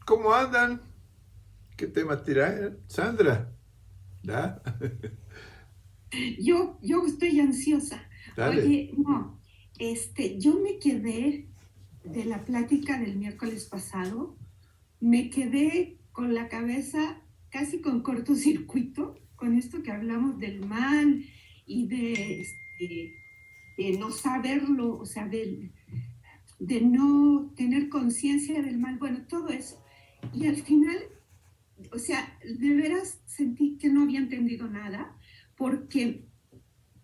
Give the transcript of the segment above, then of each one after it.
¿Cómo andan? ¿Qué tema tiran? Sandra, ¿da? Yo estoy ansiosa. Dale. Oye, no, yo me quedé de la plática del miércoles pasado, me quedé con la cabeza casi con cortocircuito, con esto que hablamos del mal y de no saberlo, o sea, de no tener conciencia del mal, bueno, todo eso. Y al final, o sea, de veras sentí que no había entendido nada, porque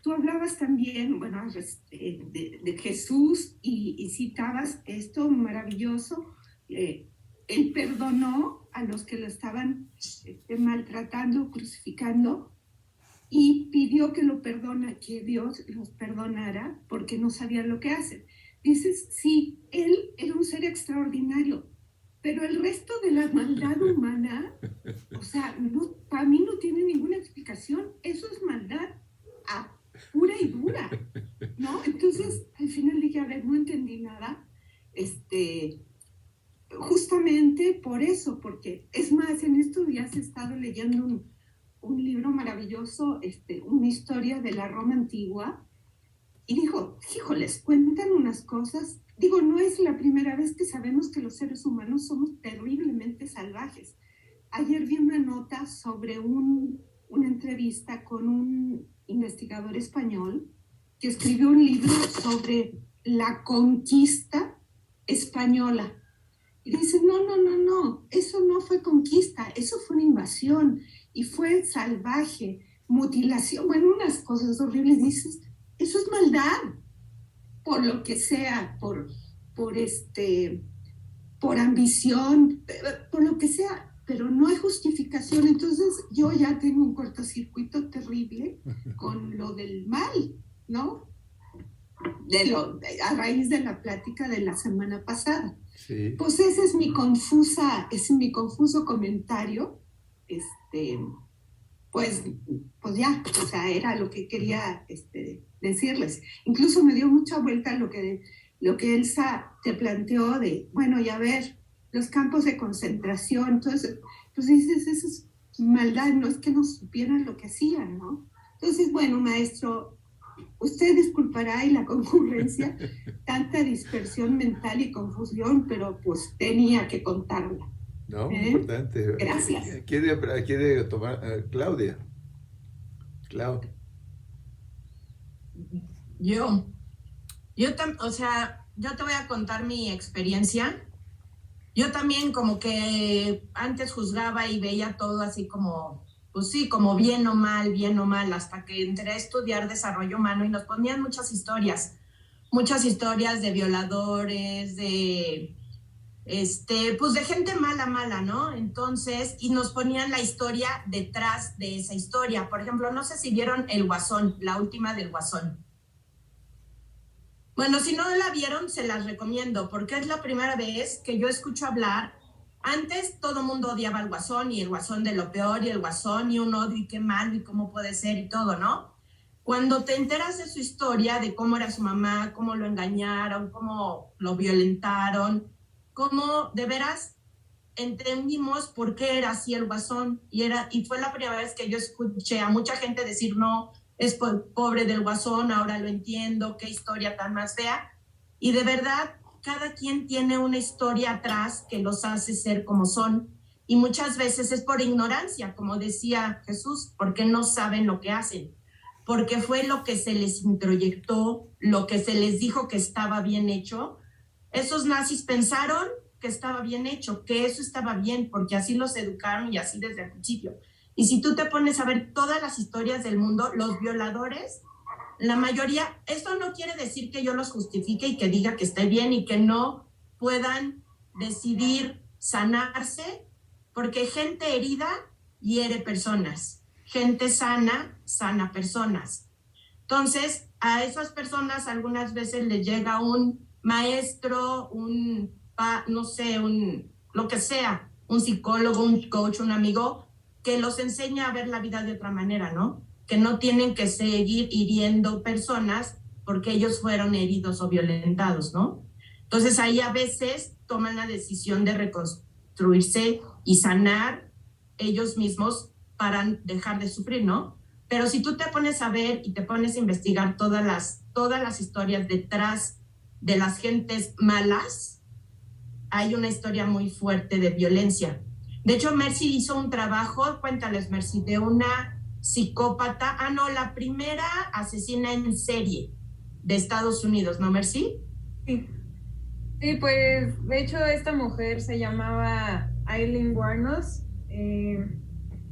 tú hablabas también, bueno, de Jesús y citabas esto maravilloso. eh, Él perdonó a los que lo estaban maltratando, crucificando, y pidió que Dios los perdonara porque no sabían lo que hacen. Dices, sí, Él era un ser extraordinario, pero el resto de la maldad humana, o sea, no, para mí no tiene ninguna explicación. Eso es maldad a pura y dura, ¿no? Entonces, al final dije, a ver, no entendí nada. Este, Justamente por eso, porque es más, en estos días he estado leyendo un libro maravilloso, una historia de la Roma antigua, y dijo, híjoles, cuentan unas cosas. Digo, no es la primera vez que sabemos que los seres humanos somos terriblemente salvajes. Ayer vi una nota sobre una entrevista con un investigador español que escribió un libro sobre la conquista española. Y dice, no, no, no, no, eso no fue conquista, eso fue una invasión y fue salvaje, mutilación, bueno, unas cosas horribles. Dices, eso es maldad, por lo que sea, por por ambición, por lo que sea, pero no hay justificación. Entonces yo ya tengo un cortocircuito terrible con lo del mal, ¿no? A raíz de la plática de la semana pasada. Sí. Pues ese es mi confuso comentario. Este, pues, pues ya, o sea, era lo que quería decirles. Incluso me dio mucha vuelta lo que Elsa te planteó de, bueno, ya ver, los campos de concentración. Entonces, pues dices, eso es maldad, no es que no supieran lo que hacían, ¿no? Entonces, bueno, maestro, usted disculpará y la concurrencia, tanta dispersión mental y confusión, pero pues tenía que contarla. No, muy ¿Eh? importante. Gracias. Quiere tomar Claudia. Clau. Yo, o sea, yo te voy a contar mi experiencia. Yo también como que antes juzgaba y veía todo así como, pues sí, como bien o mal, hasta que entré a estudiar desarrollo humano y nos ponían muchas historias de violadores, pues de gente mala, ¿no? Entonces, y nos ponían la historia detrás de esa historia. Por ejemplo, no sé si vieron El Guasón, la última del Guasón. Bueno, si no la vieron, se las recomiendo, porque es la primera vez que yo escucho hablar. Antes todo el mundo odiaba al Guasón y el Guasón de lo peor y el Guasón y un odio y qué mal y cómo puede ser y todo, ¿no? Cuando te enteras de su historia, de cómo era su mamá, cómo lo engañaron, cómo lo violentaron, cómo de veras entendimos por qué era así el Guasón y fue la primera vez que yo escuché a mucha gente decir no, es pobre del Guasón, ahora lo entiendo, qué historia tan más fea. Y de verdad, cada quien tiene una historia atrás que los hace ser como son. Y muchas veces es por ignorancia, como decía Jesús, porque no saben lo que hacen, porque fue lo que se les introyectó, lo que se les dijo que estaba bien hecho. Esos nazis pensaron que estaba bien hecho, que eso estaba bien, porque así los educaron y así desde el principio. Y si tú te pones a ver todas las historias del mundo, los violadores, la mayoría, esto no quiere decir que yo los justifique y que diga que esté bien y que no puedan decidir sanarse, porque gente herida hiere personas, gente sana sana personas. Entonces, a esas personas algunas veces les llega un maestro, no sé, lo que sea, un psicólogo, un coach, un amigo, que los enseña a ver la vida de otra manera, ¿no? Que no tienen que seguir hiriendo personas porque ellos fueron heridos o violentados, ¿no? Entonces ahí a veces toman la decisión de reconstruirse y sanar ellos mismos para dejar de sufrir, ¿no? Pero si tú te pones a ver y te pones a investigar todas las historias detrás de las gentes malas, hay una historia muy fuerte de violencia. De hecho, Mercy hizo un trabajo, cuéntales, Mercy, de una psicópata, la primera asesina en serie de Estados Unidos, ¿no, Mercy? Sí. Sí, pues de hecho esta mujer se llamaba Aileen Wuornos.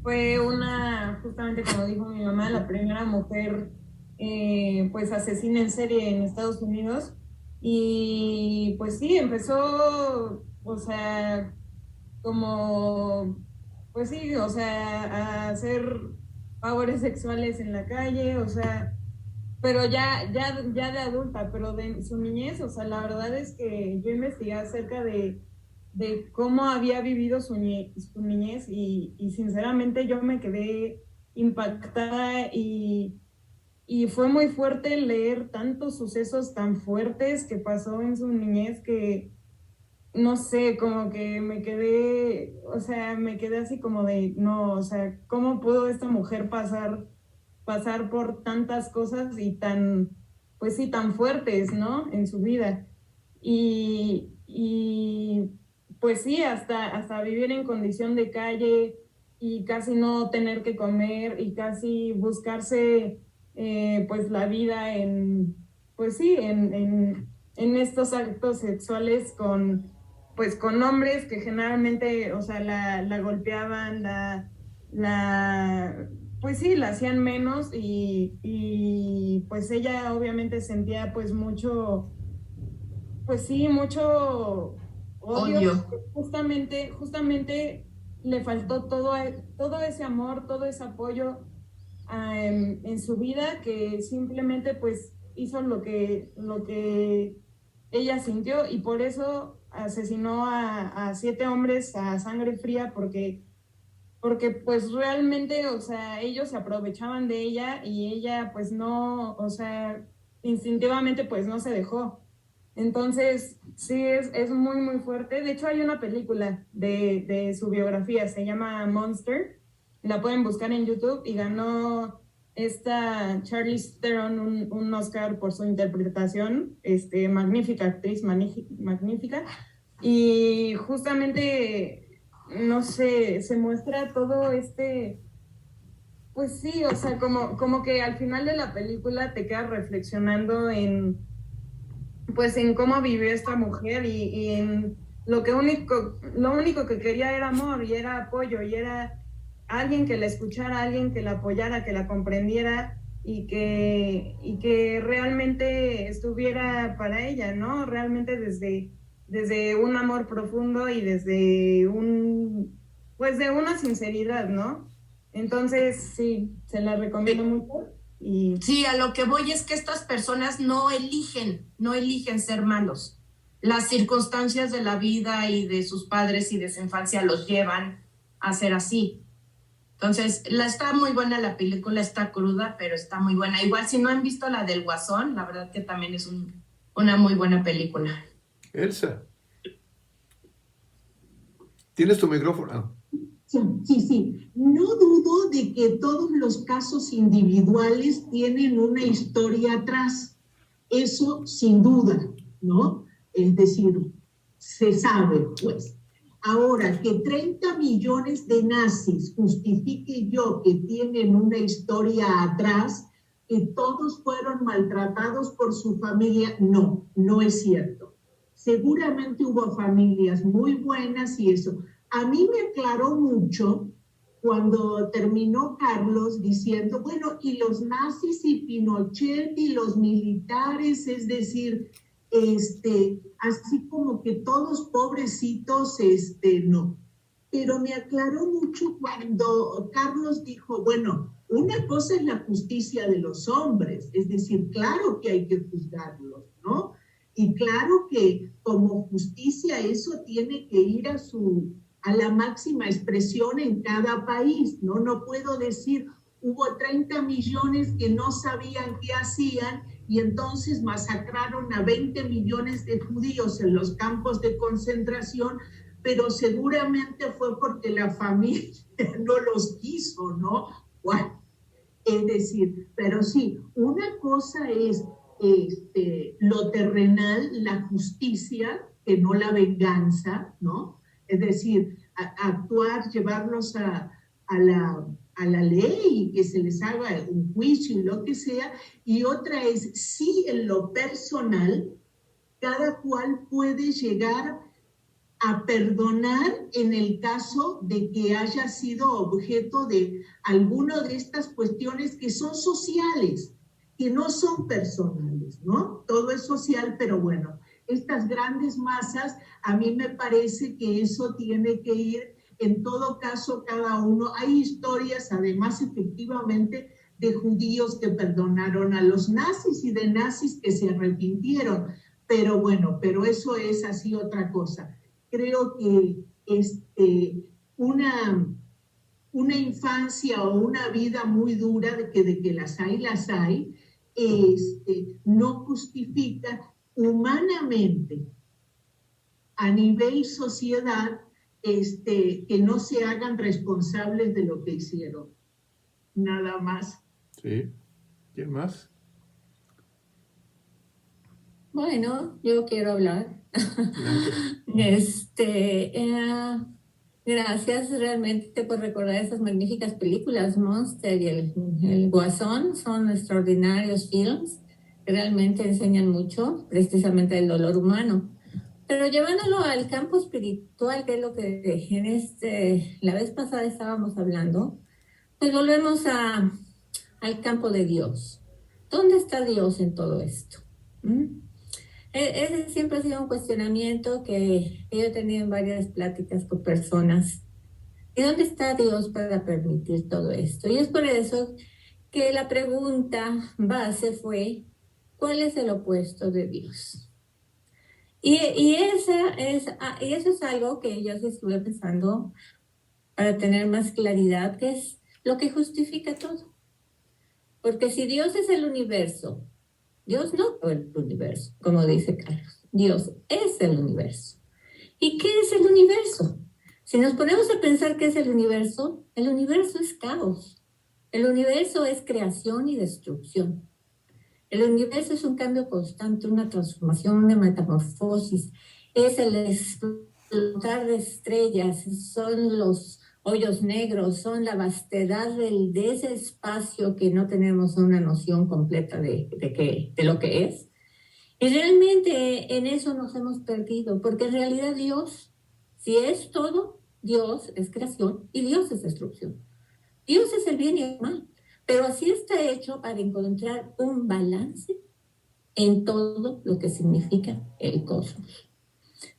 Fue justamente como dijo mi mamá, la primera mujer pues asesina en serie en Estados Unidos. Y pues sí, empezó, o sea, como, pues sí, o sea, a hacer favores sexuales en la calle, o sea, pero ya de adulta, pero de su niñez, o sea, la verdad es que yo investigué acerca de cómo había vivido su niñez y sinceramente yo me quedé impactada y fue muy fuerte leer tantos sucesos tan fuertes que pasó en su niñez que, no sé, como que me quedé así como de, no, o sea, ¿cómo pudo esta mujer pasar por tantas cosas y tan, pues sí, tan fuertes, ¿no? En su vida. Y pues sí, hasta vivir en condición de calle y casi no tener que comer y casi buscarse pues la vida pues sí, en estos actos sexuales con hombres que generalmente, o sea, la golpeaban, pues sí, la hacían menos y pues ella obviamente sentía pues mucho, pues sí, mucho odio. Justamente le faltó todo ese amor, todo ese apoyo en su vida, que simplemente pues hizo lo que ella sintió y por eso asesinó a 7 hombres a sangre fría porque pues realmente, o sea, ellos se aprovechaban de ella y ella pues no, o sea, instintivamente pues no se dejó. Entonces, sí, es muy, muy fuerte. De hecho, hay una película de su biografía, se llama Monster. La pueden buscar en YouTube y ganó esta Charlize Theron un Oscar por su interpretación, magnífica actriz, magnífica. Y justamente, no sé, se muestra todo pues sí, o sea, como que al final de la película te quedas reflexionando en cómo vivió esta mujer y en lo único que quería era amor y era apoyo y era alguien que la escuchara, alguien que la apoyara, que la comprendiera y que realmente estuviera para ella, ¿no? Realmente desde un amor profundo y desde de una sinceridad, ¿no? Entonces, sí, se la recomiendo mucho. Sí, a lo que voy es que estas personas no eligen ser malos. Las circunstancias de la vida y de sus padres y de su infancia los llevan a ser así. Entonces, está muy buena la película, está cruda, pero está muy buena. Igual si no han visto la del Guasón, la verdad que también es una muy buena película. Elsa, ¿tienes tu micrófono? Sí. No dudo de que todos los casos individuales tienen una historia atrás. Eso sin duda, ¿no? Es decir, se sabe, pues. Ahora, que 30 millones de nazis justifique yo que tienen una historia atrás, que todos fueron maltratados por su familia, no es cierto. Seguramente hubo familias muy buenas y eso. A mí me aclaró mucho cuando terminó Carlos diciendo, bueno, y los nazis y Pinochet y los militares, es decir, así como que todos pobrecitos, no. Pero me aclaró mucho cuando Carlos dijo, bueno, una cosa es la justicia de los hombres, es decir, claro que hay que juzgarlos, ¿no? Y claro que como justicia eso tiene que ir a la máxima expresión en cada país, ¿no? No puedo decir, hubo 30 millones que no sabían qué hacían y entonces masacraron a 20 millones de judíos en los campos de concentración, pero seguramente fue porque la familia no los quiso, ¿no? Bueno, es decir, pero sí, una cosa es lo terrenal, la justicia, que no la venganza, ¿no? Es decir, actuar, llevarlos a la ley y que se les haga un juicio y lo que sea. Y otra es, sí, en lo personal, cada cual puede llegar a perdonar en el caso de que haya sido objeto de alguna de estas cuestiones que son sociales, que no son personales, ¿no? Todo es social, pero bueno, estas grandes masas, a mí me parece que eso tiene que ir, en todo caso, cada uno. Hay historias, además, efectivamente, de judíos que perdonaron a los nazis y de nazis que se arrepintieron, pero bueno, pero eso es así otra cosa. Creo que una infancia o una vida muy dura, de que las hay, no justifica humanamente a nivel sociedad que no se hagan responsables de lo que hicieron. Nada más. Sí. ¿Quién más? Bueno, yo quiero hablar. Blanca. Gracias realmente por recordar esas magníficas películas. Monster y el Guasón son extraordinarios films que realmente enseñan mucho precisamente del dolor humano. Pero llevándolo al campo espiritual, que es lo que la vez pasada estábamos hablando, pues volvemos al campo de Dios. ¿Dónde está Dios en todo esto? Ese siempre ha sido un cuestionamiento que yo he tenido en varias pláticas con personas. ¿Y dónde está Dios para permitir todo esto? Y es por eso que la pregunta base fue, ¿cuál es el opuesto de Dios? Y eso es algo que yo estuve pensando para tener más claridad, que es lo que justifica todo. Porque si Dios es el universo, Dios no fue el universo, como dice Carlos. Dios es el universo. ¿Y qué es el universo? Si nos ponemos a pensar qué es el universo es caos. El universo es creación y destrucción. El universo es un cambio constante, una transformación, una metamorfosis. Es el explotar de estrellas, son los hoyos negros, son la vastedad de ese espacio que no tenemos una noción completa de lo que es. Y realmente en eso nos hemos perdido, porque en realidad Dios, si es todo, Dios es creación y Dios es destrucción. Dios es el bien y el mal, pero así está hecho para encontrar un balance en todo lo que significa el cosmos.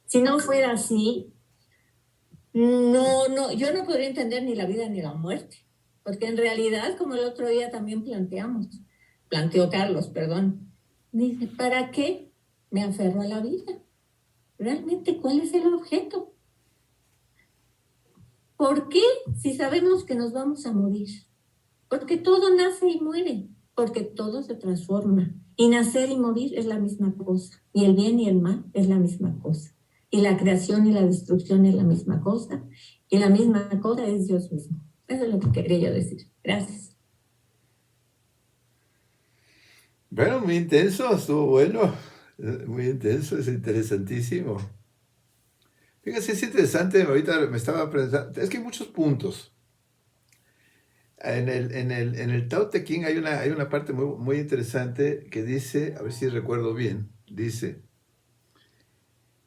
Si no fuera así, yo no podría entender ni la vida ni la muerte, porque en realidad, como el otro día también planteó Carlos, dice, ¿para qué me aferro a la vida? ¿Realmente cuál es el objeto? ¿Por qué si sabemos que nos vamos a morir? Porque todo nace y muere, porque todo se transforma. Y nacer y morir es la misma cosa, y el bien y el mal es la misma cosa. Y la creación y la destrucción es la misma cosa, y la misma cosa es Dios mismo. Eso es lo que quería yo decir. Gracias. Bueno, muy intenso, estuvo bueno. Muy intenso, es interesantísimo. Fíjense, es interesante, ahorita me estaba pensando, es que hay muchos puntos. En el Tao Te Ching hay una parte muy, muy interesante que dice, a ver si recuerdo bien, dice,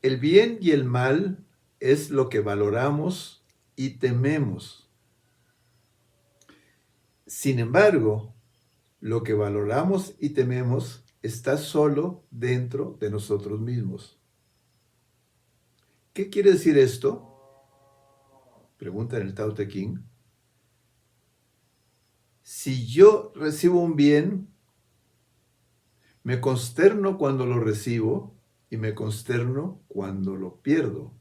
el bien y el mal es lo que valoramos y tememos. Sin embargo, lo que valoramos y tememos está solo dentro de nosotros mismos. ¿Qué quiere decir esto? Pregunta en el Tao Te Ching. Si yo recibo un bien, me consterno cuando lo recibo y me consterno cuando lo pierdo.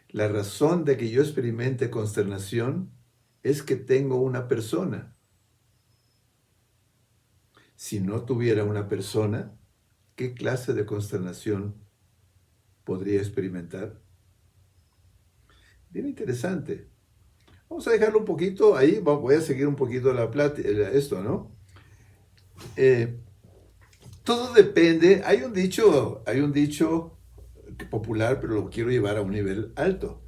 La razón de que yo experimente consternación es que tengo una persona. Si no tuviera una persona, ¿qué clase de consternación podría experimentar. Bien interesante. Vamos a dejarlo un poquito ahí, voy a seguir un poquito esto, ¿no? Todo depende, hay un dicho popular, pero lo quiero llevar a un nivel alto.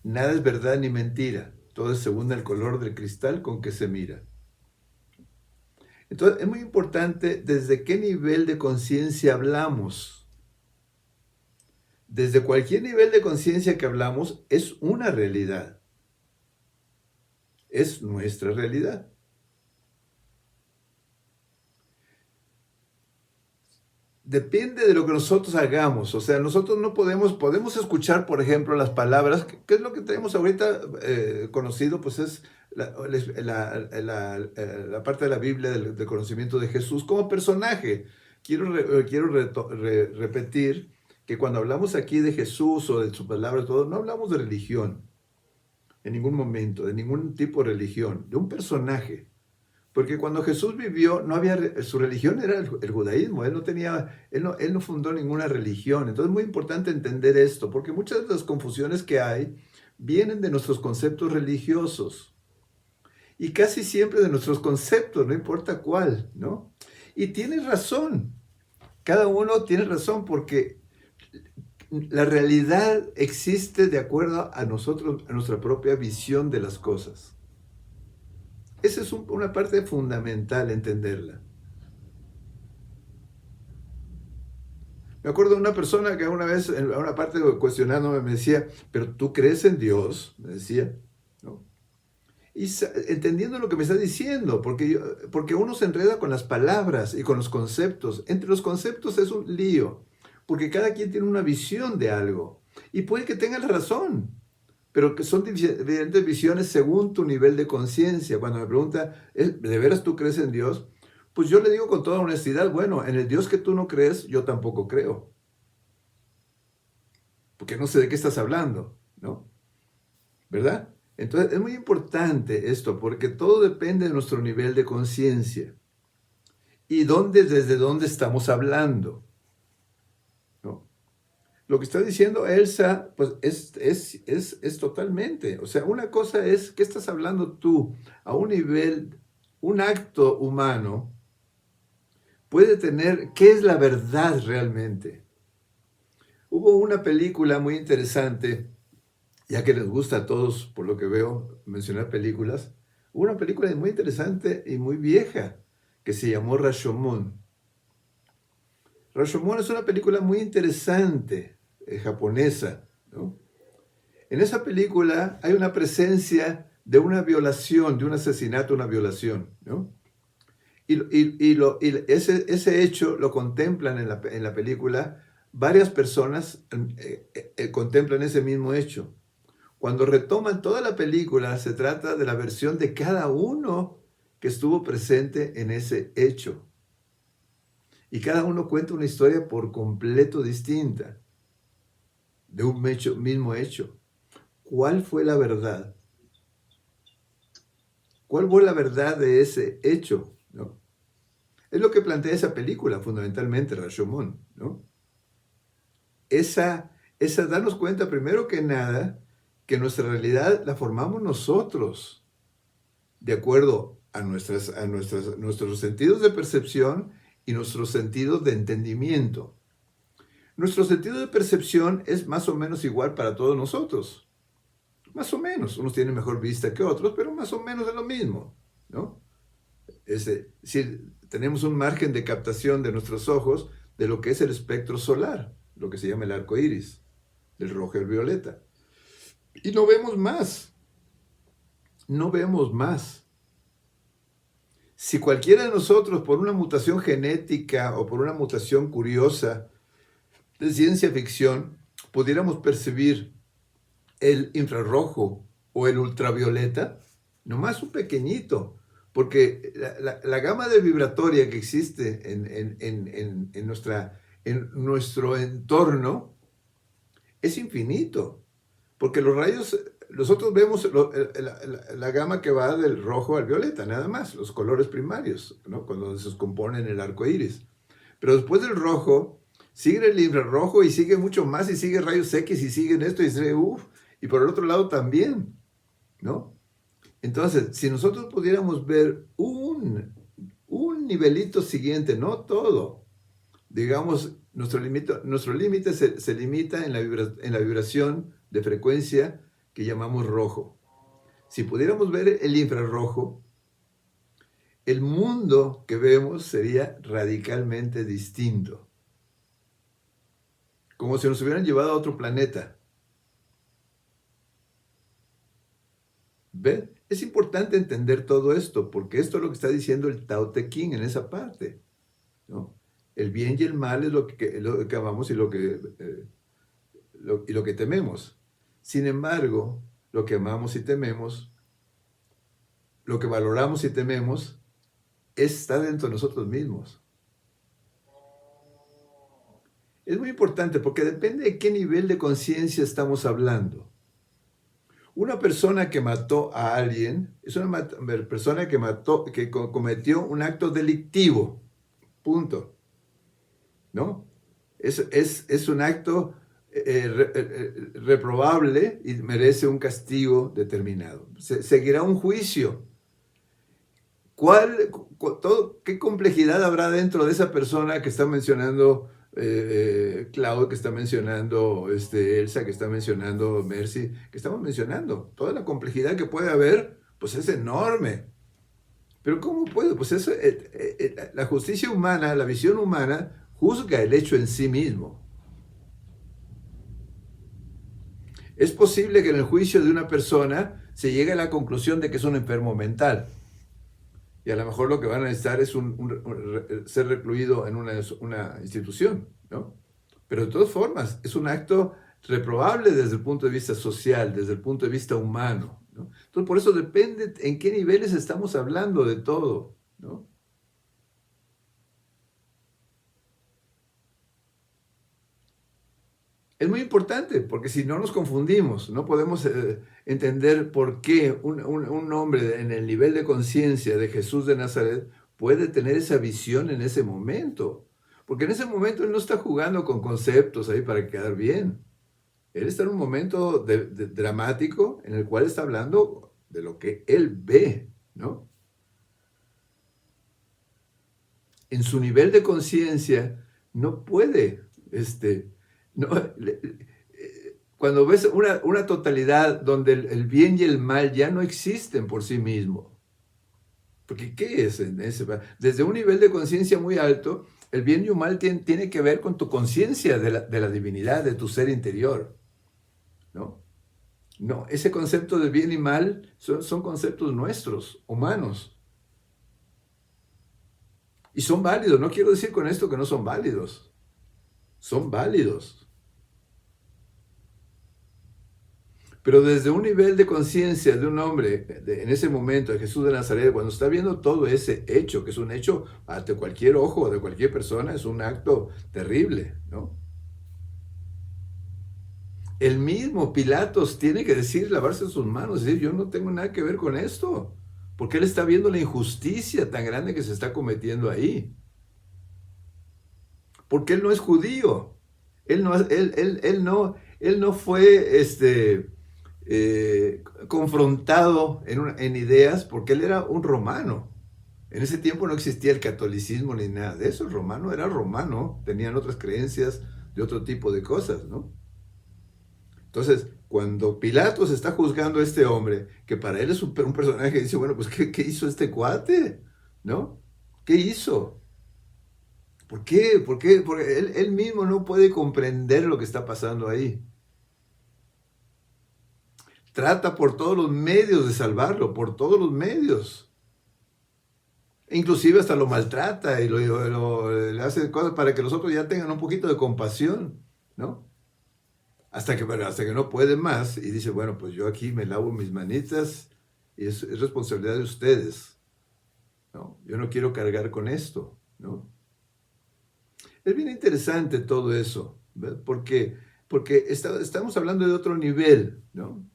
Nada es verdad ni mentira, todo es según el color del cristal con que se mira. Entonces, es muy importante desde qué nivel de conciencia hablamos. Desde cualquier nivel de conciencia que hablamos, es una realidad. Es nuestra realidad. Depende de lo que nosotros hagamos. O sea, nosotros no podemos escuchar, por ejemplo, las palabras, que es lo que tenemos ahorita conocido, pues es la parte de la Biblia del conocimiento de Jesús como personaje. Quiero repetir que cuando hablamos aquí de Jesús o de su palabra, todo, no hablamos de religión en ningún momento, de ningún tipo de religión, de un personaje. Porque cuando Jesús vivió, su religión era el judaísmo, él no fundó ninguna religión. Entonces es muy importante entender esto, porque muchas de las confusiones que hay vienen de nuestros conceptos religiosos. Y casi siempre de nuestros conceptos, no importa cuál, ¿no? Y tienes razón, cada uno tiene razón, porque la realidad existe de acuerdo a nuestra propia visión de las cosas. Esa es una parte fundamental, entenderla. Me acuerdo de una persona que una vez, en una parte cuestionándome, me decía, ¿pero tú crees en Dios? Me decía, ¿no? Y entendiendo lo que me está diciendo, porque uno se enreda con las palabras y con los conceptos. Entre los conceptos es un lío, porque cada quien tiene una visión de algo. Y puede que tenga la razón, pero que son diferentes visiones según tu nivel de conciencia. Cuando me pregunta, ¿de veras tú crees en Dios? Pues yo le digo con toda honestidad, bueno, en el Dios que tú no crees, yo tampoco creo. Porque no sé de qué estás hablando, ¿no? ¿Verdad? Entonces es muy importante esto, porque todo depende de nuestro nivel de conciencia. Y desde dónde estamos hablando. Lo que está diciendo Elsa, pues es totalmente, o sea, una cosa es, ¿qué estás hablando tú? A un nivel, un acto humano puede tener, ¿qué es la verdad realmente? Hubo una película muy interesante, ya que les gusta a todos, por lo que veo, mencionar películas, hubo una película muy interesante y muy vieja, que se llamó Rashomon. Rashomon es una película muy interesante, japonesa, ¿no? En esa película hay una presencia de una violación, de un asesinato, una violación, ¿no? Y ese hecho lo contemplan en la película, varias personas contemplan ese mismo hecho. Cuando retoman toda la película, se trata de la versión de cada uno que estuvo presente en ese hecho. Y cada uno cuenta una historia por completo distinta de un mismo hecho. ¿Cuál fue la verdad? ¿Cuál fue la verdad de ese hecho? ¿No? Es lo que plantea esa película, fundamentalmente, Rashomon, ¿no? Esa darnos cuenta, primero que nada, que nuestra realidad la formamos nosotros, de acuerdo a nuestros sentidos de percepción y nuestros sentidos de entendimiento. Nuestro sentido de percepción es más o menos igual para todos nosotros. Más o menos. Unos tienen mejor vista que otros, pero más o menos es lo mismo, ¿no? Es decir, tenemos un margen de captación de nuestros ojos de lo que es el espectro solar, lo que se llama el arco iris, del rojo y el violeta. Y no vemos más. No vemos más. Si cualquiera de nosotros, por una mutación genética o por una mutación curiosa de ciencia ficción, pudiéramos percibir el infrarrojo o el ultravioleta, nomás un pequeñito, porque la gama de vibratoria que existe en nuestro entorno es infinito, porque los rayos, nosotros vemos la gama que va del rojo al violeta, nada más, los colores primarios, ¿no? Cuando se descomponen el arco iris. Pero después del rojo sigue el infrarrojo y sigue mucho más, y sigue rayos X, y siguen esto, y sigue, y por el otro lado también, ¿no? Entonces, si nosotros pudiéramos ver un nivelito siguiente, no todo, digamos, nuestro límite se limita en la vibración de frecuencia que llamamos rojo. Si pudiéramos ver el infrarrojo, el mundo que vemos sería radicalmente distinto. Como si nos hubieran llevado a otro planeta. ¿Ven? Es importante entender todo esto, porque esto es lo que está diciendo el Tao Te Ching en esa parte, ¿no? El bien y el mal es lo que amamos y lo que tememos. Sin embargo, lo que amamos y tememos, lo que valoramos y tememos, está dentro de nosotros mismos. Es muy importante porque depende de qué nivel de conciencia estamos hablando. Una persona que mató a alguien es una persona que cometió un acto delictivo. Punto. ¿No? Es un acto reprobable y merece un castigo determinado. Seguirá un juicio. ¿Qué complejidad habrá dentro de esa persona que está mencionando Claudio, que está mencionando Elsa, que está mencionando Mercy, que estamos mencionando? Toda la complejidad que puede haber, pues es enorme. Pero ¿cómo puede? Pues eso, la justicia humana, la visión humana, juzga el hecho en sí mismo. Es posible que en el juicio de una persona se llegue a la conclusión de que es un enfermo mental. Y a lo mejor lo que van a necesitar es ser recluido en una institución, ¿no? Pero de todas formas, es un acto reprobable desde el punto de vista social, desde el punto de vista humano, ¿no? Entonces, por eso depende en qué niveles estamos hablando de todo, ¿no? Es muy importante, porque si no nos confundimos, no podemos entender por qué un hombre en el nivel de conciencia de Jesús de Nazaret puede tener esa visión en ese momento. Porque en ese momento él no está jugando con conceptos ahí para quedar bien. Él está en un momento dramático en el cual está hablando de lo que él ve, ¿no? En su nivel de conciencia no puede, no, cuando ves una totalidad donde el bien y el mal ya no existen por sí mismos. Porque ¿qué es? Desde un nivel de conciencia muy alto, el bien y el mal tiene que ver con tu conciencia de la divinidad, de tu ser interior, ¿no? No, ese concepto de bien y mal son conceptos nuestros, humanos. Y son válidos. No quiero decir con esto que no son válidos. Son válidos. Pero desde un nivel de conciencia de un hombre, en ese momento, de Jesús de Nazaret, cuando está viendo todo ese hecho, que es un hecho ante cualquier ojo de cualquier persona, es un acto terrible, ¿no? El mismo Pilatos tiene que lavarse sus manos, decir, yo no tengo nada que ver con esto, porque él está viendo la injusticia tan grande que se está cometiendo ahí. Porque él no es judío, él no fue confrontado en ideas porque él era un romano. En ese tiempo no existía el catolicismo ni nada de eso. El romano era romano, tenían otras creencias de otro tipo de cosas, ¿no? Entonces, cuando Pilatos está juzgando a este hombre, que para él es un personaje, dice, bueno, pues ¿qué hizo este cuate? ¿No? ¿Qué hizo? ¿Por qué? Porque él mismo no puede comprender lo que está pasando ahí. Trata por todos los medios de salvarlo, por todos los medios. Inclusive hasta lo maltrata y le hace cosas para que los otros ya tengan un poquito de compasión, ¿no? Hasta que no puede más y dice, bueno, pues yo aquí me lavo mis manitas y es responsabilidad de ustedes, ¿no? Yo no quiero cargar con esto, ¿no? Es bien interesante todo eso, ¿verdad? Porque estamos hablando de otro nivel, ¿no?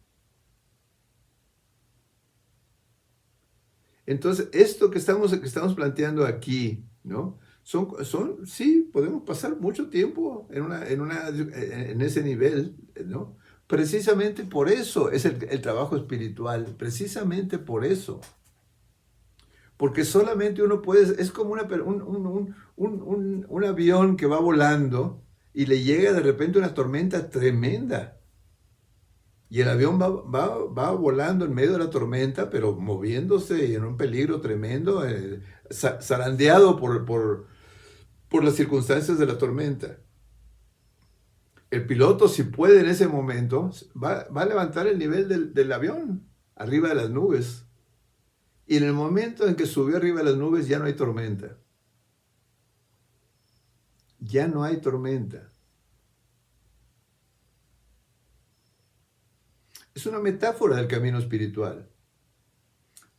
Entonces, esto que estamos planteando aquí, ¿no? Sí, podemos pasar mucho tiempo en ese nivel, ¿no? Precisamente por eso es el trabajo espiritual, precisamente por eso. Porque solamente uno puede, es como un avión que va volando y le llega de repente una tormenta tremenda. Y el avión va volando en medio de la tormenta, pero moviéndose y en un peligro tremendo, zarandeado por las circunstancias de la tormenta. El piloto, si puede en ese momento, va a levantar el nivel del avión arriba de las nubes. Y en el momento en que subió arriba de las nubes ya no hay tormenta. Ya no hay tormenta. Es una metáfora del camino espiritual.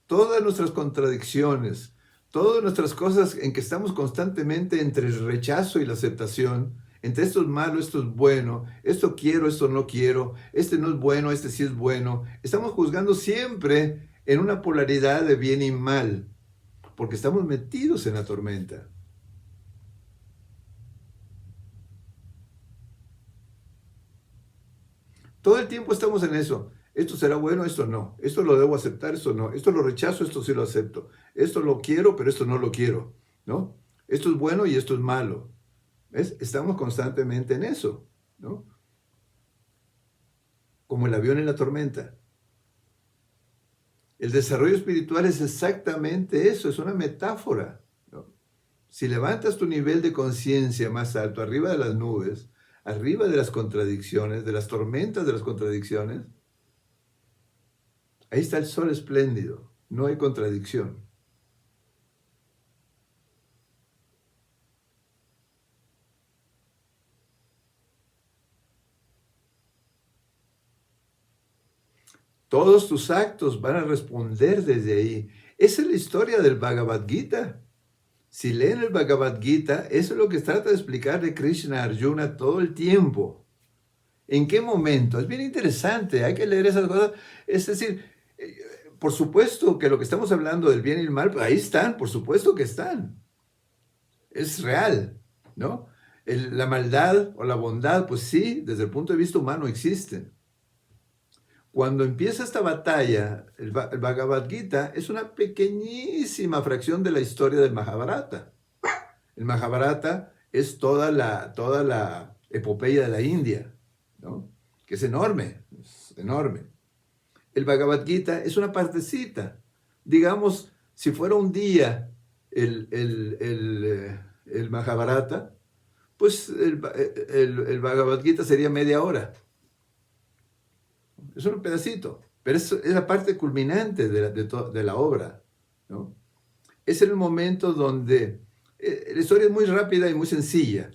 Todas nuestras contradicciones, todas nuestras cosas en que estamos constantemente entre el rechazo y la aceptación, entre esto es malo, esto es bueno, esto quiero, esto no quiero, este no es bueno, este sí es bueno. Estamos juzgando siempre en una polaridad de bien y mal, porque estamos metidos en la tormenta. Todo el tiempo estamos en eso. Esto será bueno, esto no. Esto lo debo aceptar, esto no. Esto lo rechazo, esto sí lo acepto. Esto lo quiero, pero esto no lo quiero, ¿no? Esto es bueno y esto es malo. ¿Ves? Estamos constantemente en eso, ¿no? Como el avión en la tormenta. El desarrollo espiritual es exactamente eso, es una metáfora, ¿no? Si levantas tu nivel de conciencia más alto, arriba de las nubes, arriba de las contradicciones, de las tormentas de las contradicciones, ahí está el sol espléndido, no hay contradicción. Todos tus actos van a responder desde ahí. Esa es la historia del Bhagavad Gita. Si leen el Bhagavad Gita, eso es lo que trata de explicar de Krishna a Arjuna todo el tiempo. ¿En qué momento? Es bien interesante, hay que leer esas cosas. Es decir, por supuesto que lo que estamos hablando del bien y el mal, pues ahí están, por supuesto que están. Es real, ¿no? La maldad o la bondad, pues sí, desde el punto de vista humano existen. Cuando empieza esta batalla, el Bhagavad Gita es una pequeñísima fracción de la historia del Mahabharata. El Mahabharata es toda la epopeya de la India, ¿no? Que es enorme, es enorme. El Bhagavad Gita es una partecita. Digamos, si fuera un día el Mahabharata, pues el Bhagavad Gita sería media hora. Es un pedacito, pero es la parte culminante de la obra, ¿no? Es el momento donde la historia es muy rápida y muy sencilla.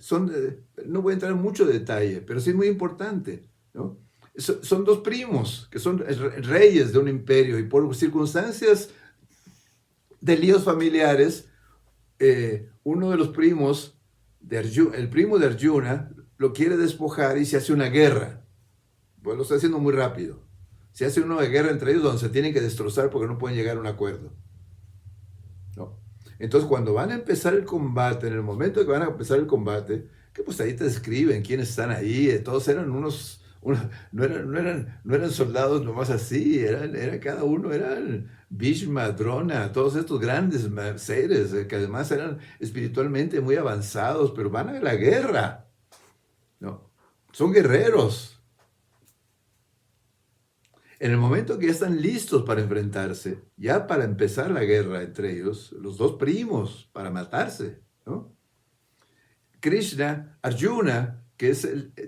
No voy a entrar en mucho detalle, pero sí es muy importante, ¿no? Son dos primos que son reyes de un imperio y por circunstancias de líos familiares, uno de los primos, el primo de Arjuna, lo quiere despojar y se hace una guerra. Pues lo está haciendo muy rápido. Se hace una guerra entre ellos donde se tienen que destrozar porque no pueden llegar a un acuerdo, ¿no? Entonces, cuando van a empezar el combate, en el momento que van a empezar el combate, que pues ahí te describen quiénes están ahí, todos eran no eran soldados nomás así, cada uno eran Bhishma, Drona, todos estos grandes seres que además eran espiritualmente muy avanzados, pero van a la guerra, ¿no? Son guerreros. En el momento que ya están listos para enfrentarse, ya para empezar la guerra entre ellos, los dos primos, para matarse, ¿no? Krishna, Arjuna, que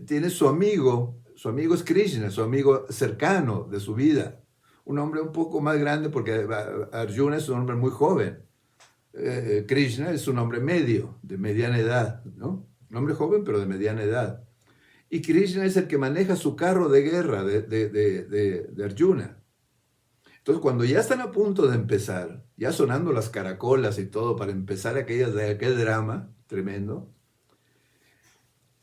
tiene su amigo es Krishna, su amigo cercano de su vida, un hombre un poco más grande porque Arjuna es un hombre muy joven, Krishna es un hombre medio, de mediana edad, ¿no? Un hombre joven pero de mediana edad. Y Krishna es el que maneja su carro de guerra de Arjuna. Entonces, cuando ya están a punto de empezar, ya sonando las caracolas y todo para empezar aquel drama tremendo,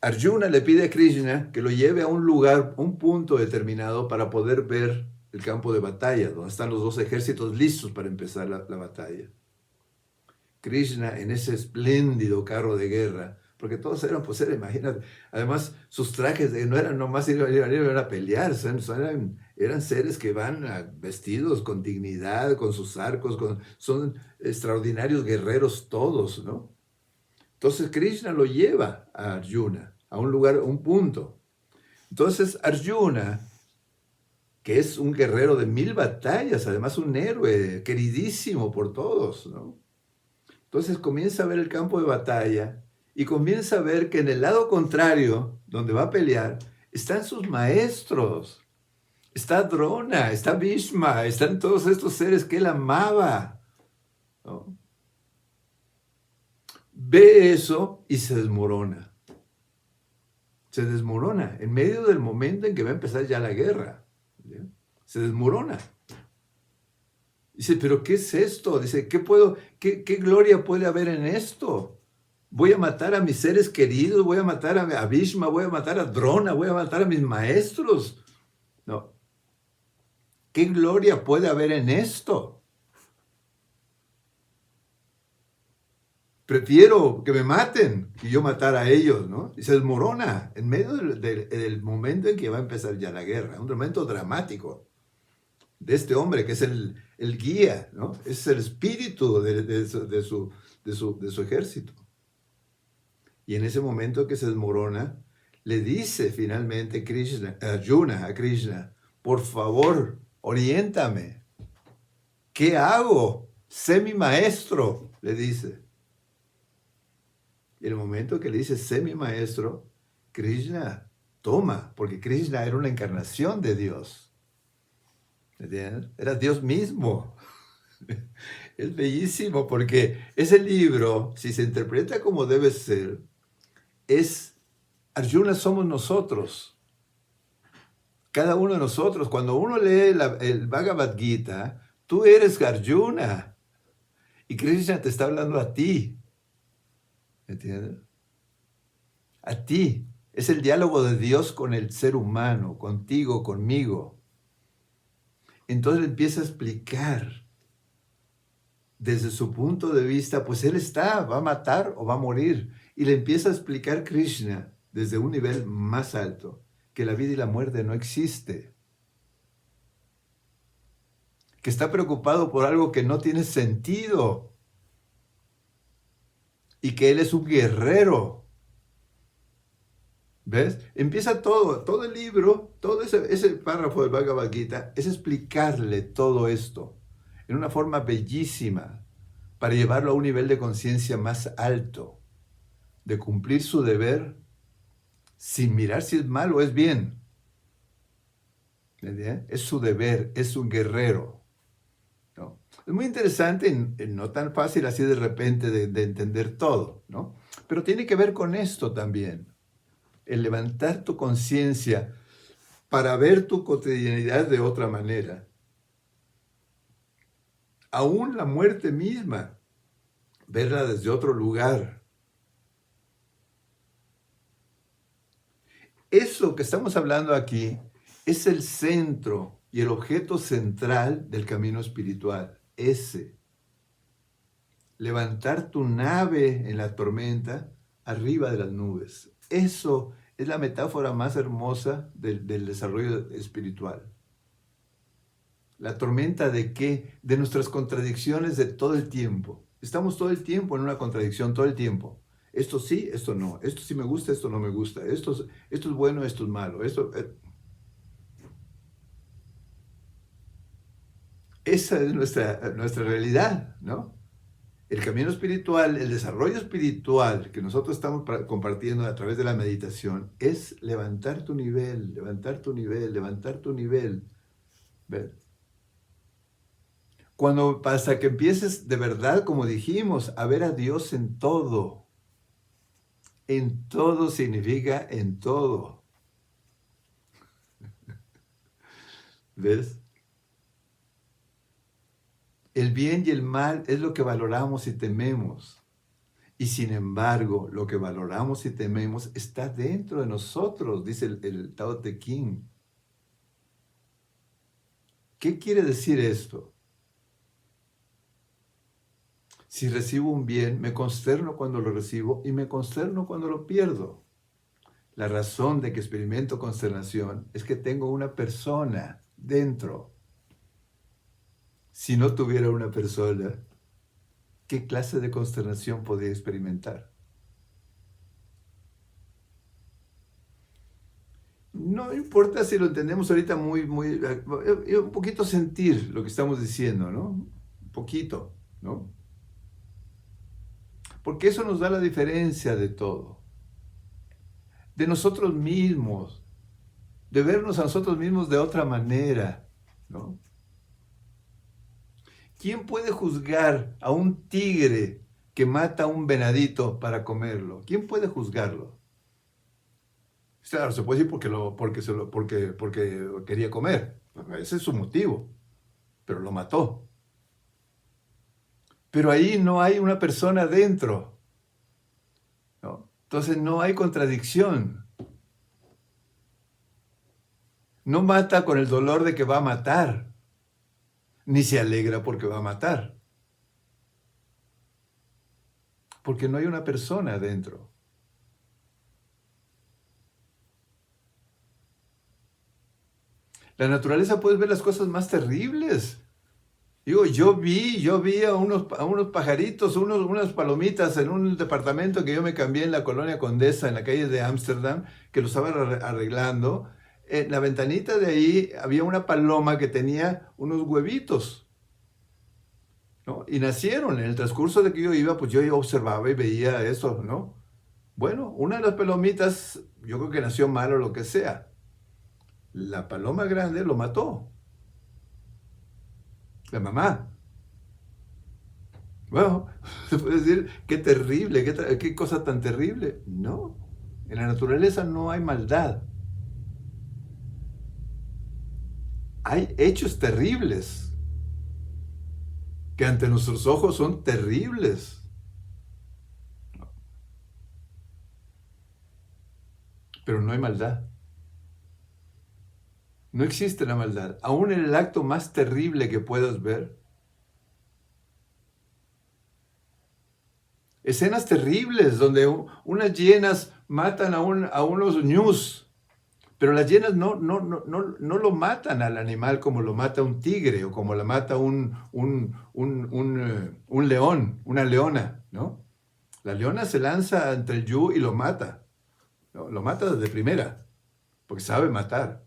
Arjuna le pide a Krishna que lo lleve a un lugar, un punto determinado para poder ver el campo de batalla, donde están los dos ejércitos listos para empezar la batalla. Krishna en ese espléndido carro de guerra, porque todos eran, pues imagínate, además sus trajes no eran nomás ir a pelear, eran seres que van vestidos con dignidad, con sus arcos, son extraordinarios guerreros todos, ¿no? Entonces Krishna lo lleva a Arjuna, a un lugar, a un punto. Entonces Arjuna, que es un guerrero de 1000 batallas, además un héroe queridísimo por todos, ¿no? Entonces comienza a ver el campo de batalla y comienza a ver que en el lado contrario, donde va a pelear, están sus maestros. Está Drona, está Bhishma, están todos estos seres que él amaba, ¿no? Ve eso y se desmorona. Se desmorona en medio del momento en que va a empezar ya la guerra. ¿Sí? Se desmorona. Dice, ¿pero qué es esto? Dice, ¿qué gloria puede haber en esto? Voy a matar a mis seres queridos, voy a matar a Bhishma, voy a matar a Drona, voy a matar a mis maestros. No. ¿Qué gloria puede haber en esto? Prefiero que me maten y yo matar a ellos, ¿no? Y se desmorona en medio del momento en que va a empezar ya la guerra, un momento dramático de este hombre que es el guía, ¿no? Es el espíritu de su ejército. Y en ese momento que se desmorona, le dice finalmente Arjuna a Krishna, por favor, oriéntame. ¿Qué hago? Sé mi maestro, le dice. Y en el momento que le dice, sé mi maestro, Krishna toma, porque Krishna era una encarnación de Dios. ¿Entiendes? Era Dios mismo. Es bellísimo porque ese libro, si se interpreta como debe ser, es Arjuna somos nosotros. Cada uno de nosotros. Cuando uno lee el Bhagavad Gita, tú eres Arjuna. Y Krishna te está hablando a ti. ¿Entiendes? A ti. Es el diálogo de Dios con el ser humano, contigo, conmigo. Entonces le empieza a explicar desde su punto de vista, pues él va a matar o va a morir. Y le empieza a explicar Krishna desde un nivel más alto, que la vida y la muerte no existe. Que está preocupado por algo que no tiene sentido. Y que él es un guerrero. ¿Ves? Empieza todo el libro, todo ese párrafo del Bhagavad Gita, es explicarle todo esto en una forma bellísima para llevarlo a un nivel de conciencia más alto, de cumplir su deber sin mirar si es mal o es bien. ¿Entiendes? Es su deber, es un guerrero. ¿No? Es muy interesante, no tan fácil así de repente de entender todo, ¿no? Pero tiene que ver con esto también. El levantar tu conciencia para ver tu cotidianidad de otra manera. Aún la muerte misma, verla desde otro lugar. Eso que estamos hablando aquí es el centro y el objeto central del camino espiritual. Ese. Levantar tu nave en la tormenta arriba de las nubes. Eso es la metáfora más hermosa del desarrollo espiritual. ¿La tormenta de qué? De nuestras contradicciones de todo el tiempo. Estamos todo el tiempo en una contradicción, todo el tiempo. Esto sí, esto no. Esto sí me gusta, esto no me gusta. Esto es bueno, esto es malo. Esa es nuestra realidad, ¿no? El camino espiritual, el desarrollo espiritual que nosotros estamos compartiendo a través de la meditación es levantar tu nivel, levantar tu nivel, levantar tu nivel. ¿Ves? Hasta que empieces de verdad, como dijimos, a ver a Dios en todo. En todo significa en todo. ¿Ves? El bien y el mal es lo que valoramos y tememos. Y sin embargo, lo que valoramos y tememos está dentro de nosotros, dice el Tao Te Ching. ¿Qué quiere decir esto? Si recibo un bien, me consterno cuando lo recibo y me consterno cuando lo pierdo. La razón de que experimento consternación es que tengo una persona dentro. Si no tuviera una persona, ¿qué clase de consternación podría experimentar? No importa si lo entendemos ahorita un poquito sentir lo que estamos diciendo, ¿no? Un poquito, ¿no? Porque eso nos da la diferencia de todo. De nosotros mismos, de vernos a nosotros mismos de otra manera, ¿no? ¿Quién puede juzgar a un tigre que mata a un venadito para comerlo? ¿Quién puede juzgarlo? Claro, se puede decir porque quería comer. Ese es su motivo, pero lo mató. Pero ahí no hay una persona dentro, ¿no? Entonces no hay contradicción. No mata con el dolor de que va a matar, ni se alegra porque va a matar. Porque no hay una persona dentro. La naturaleza puede ver las cosas más terribles. Digo, yo vi a unos pajaritos, unas palomitas en un departamento que yo me cambié en la Colonia Condesa, en la calle de Ámsterdam, que lo estaba arreglando. En la ventanita de ahí había una paloma que tenía unos huevitos, ¿no? Y nacieron. En el transcurso de que yo iba, pues yo observaba y veía eso, ¿no? Bueno, una de las palomitas, yo creo que nació mal o lo que sea. La paloma grande lo mató. La mamá. Bueno, se puede decir, qué terrible, qué cosa tan terrible. No, en la naturaleza no hay maldad. Hay hechos terribles que ante nuestros ojos son terribles. Pero no hay maldad. No existe la maldad. Aún en el acto más terrible que puedas ver. Escenas terribles donde unas hienas matan a unos ñus. Pero las hienas no lo matan al animal como lo mata un tigre o como lo mata un león, una leona, ¿no? La leona se lanza entre el yu y lo mata, ¿no? Lo mata desde primera, porque sabe matar.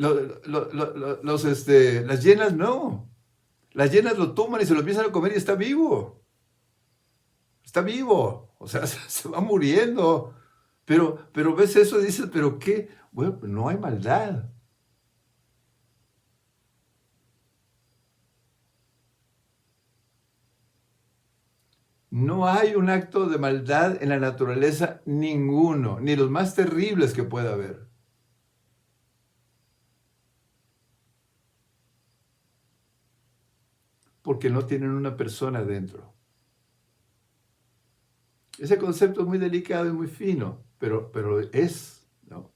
Las hienas no. Las hienas lo toman y se lo empiezan a comer y está vivo. Está vivo. O sea, se va muriendo. Pero ves eso y dices, ¿pero qué? Bueno, pues no hay maldad. No hay un acto de maldad en la naturaleza ninguno, ni los más terribles que pueda haber. Porque no tienen una persona dentro. Ese concepto es muy delicado y muy fino, pero es, ¿no?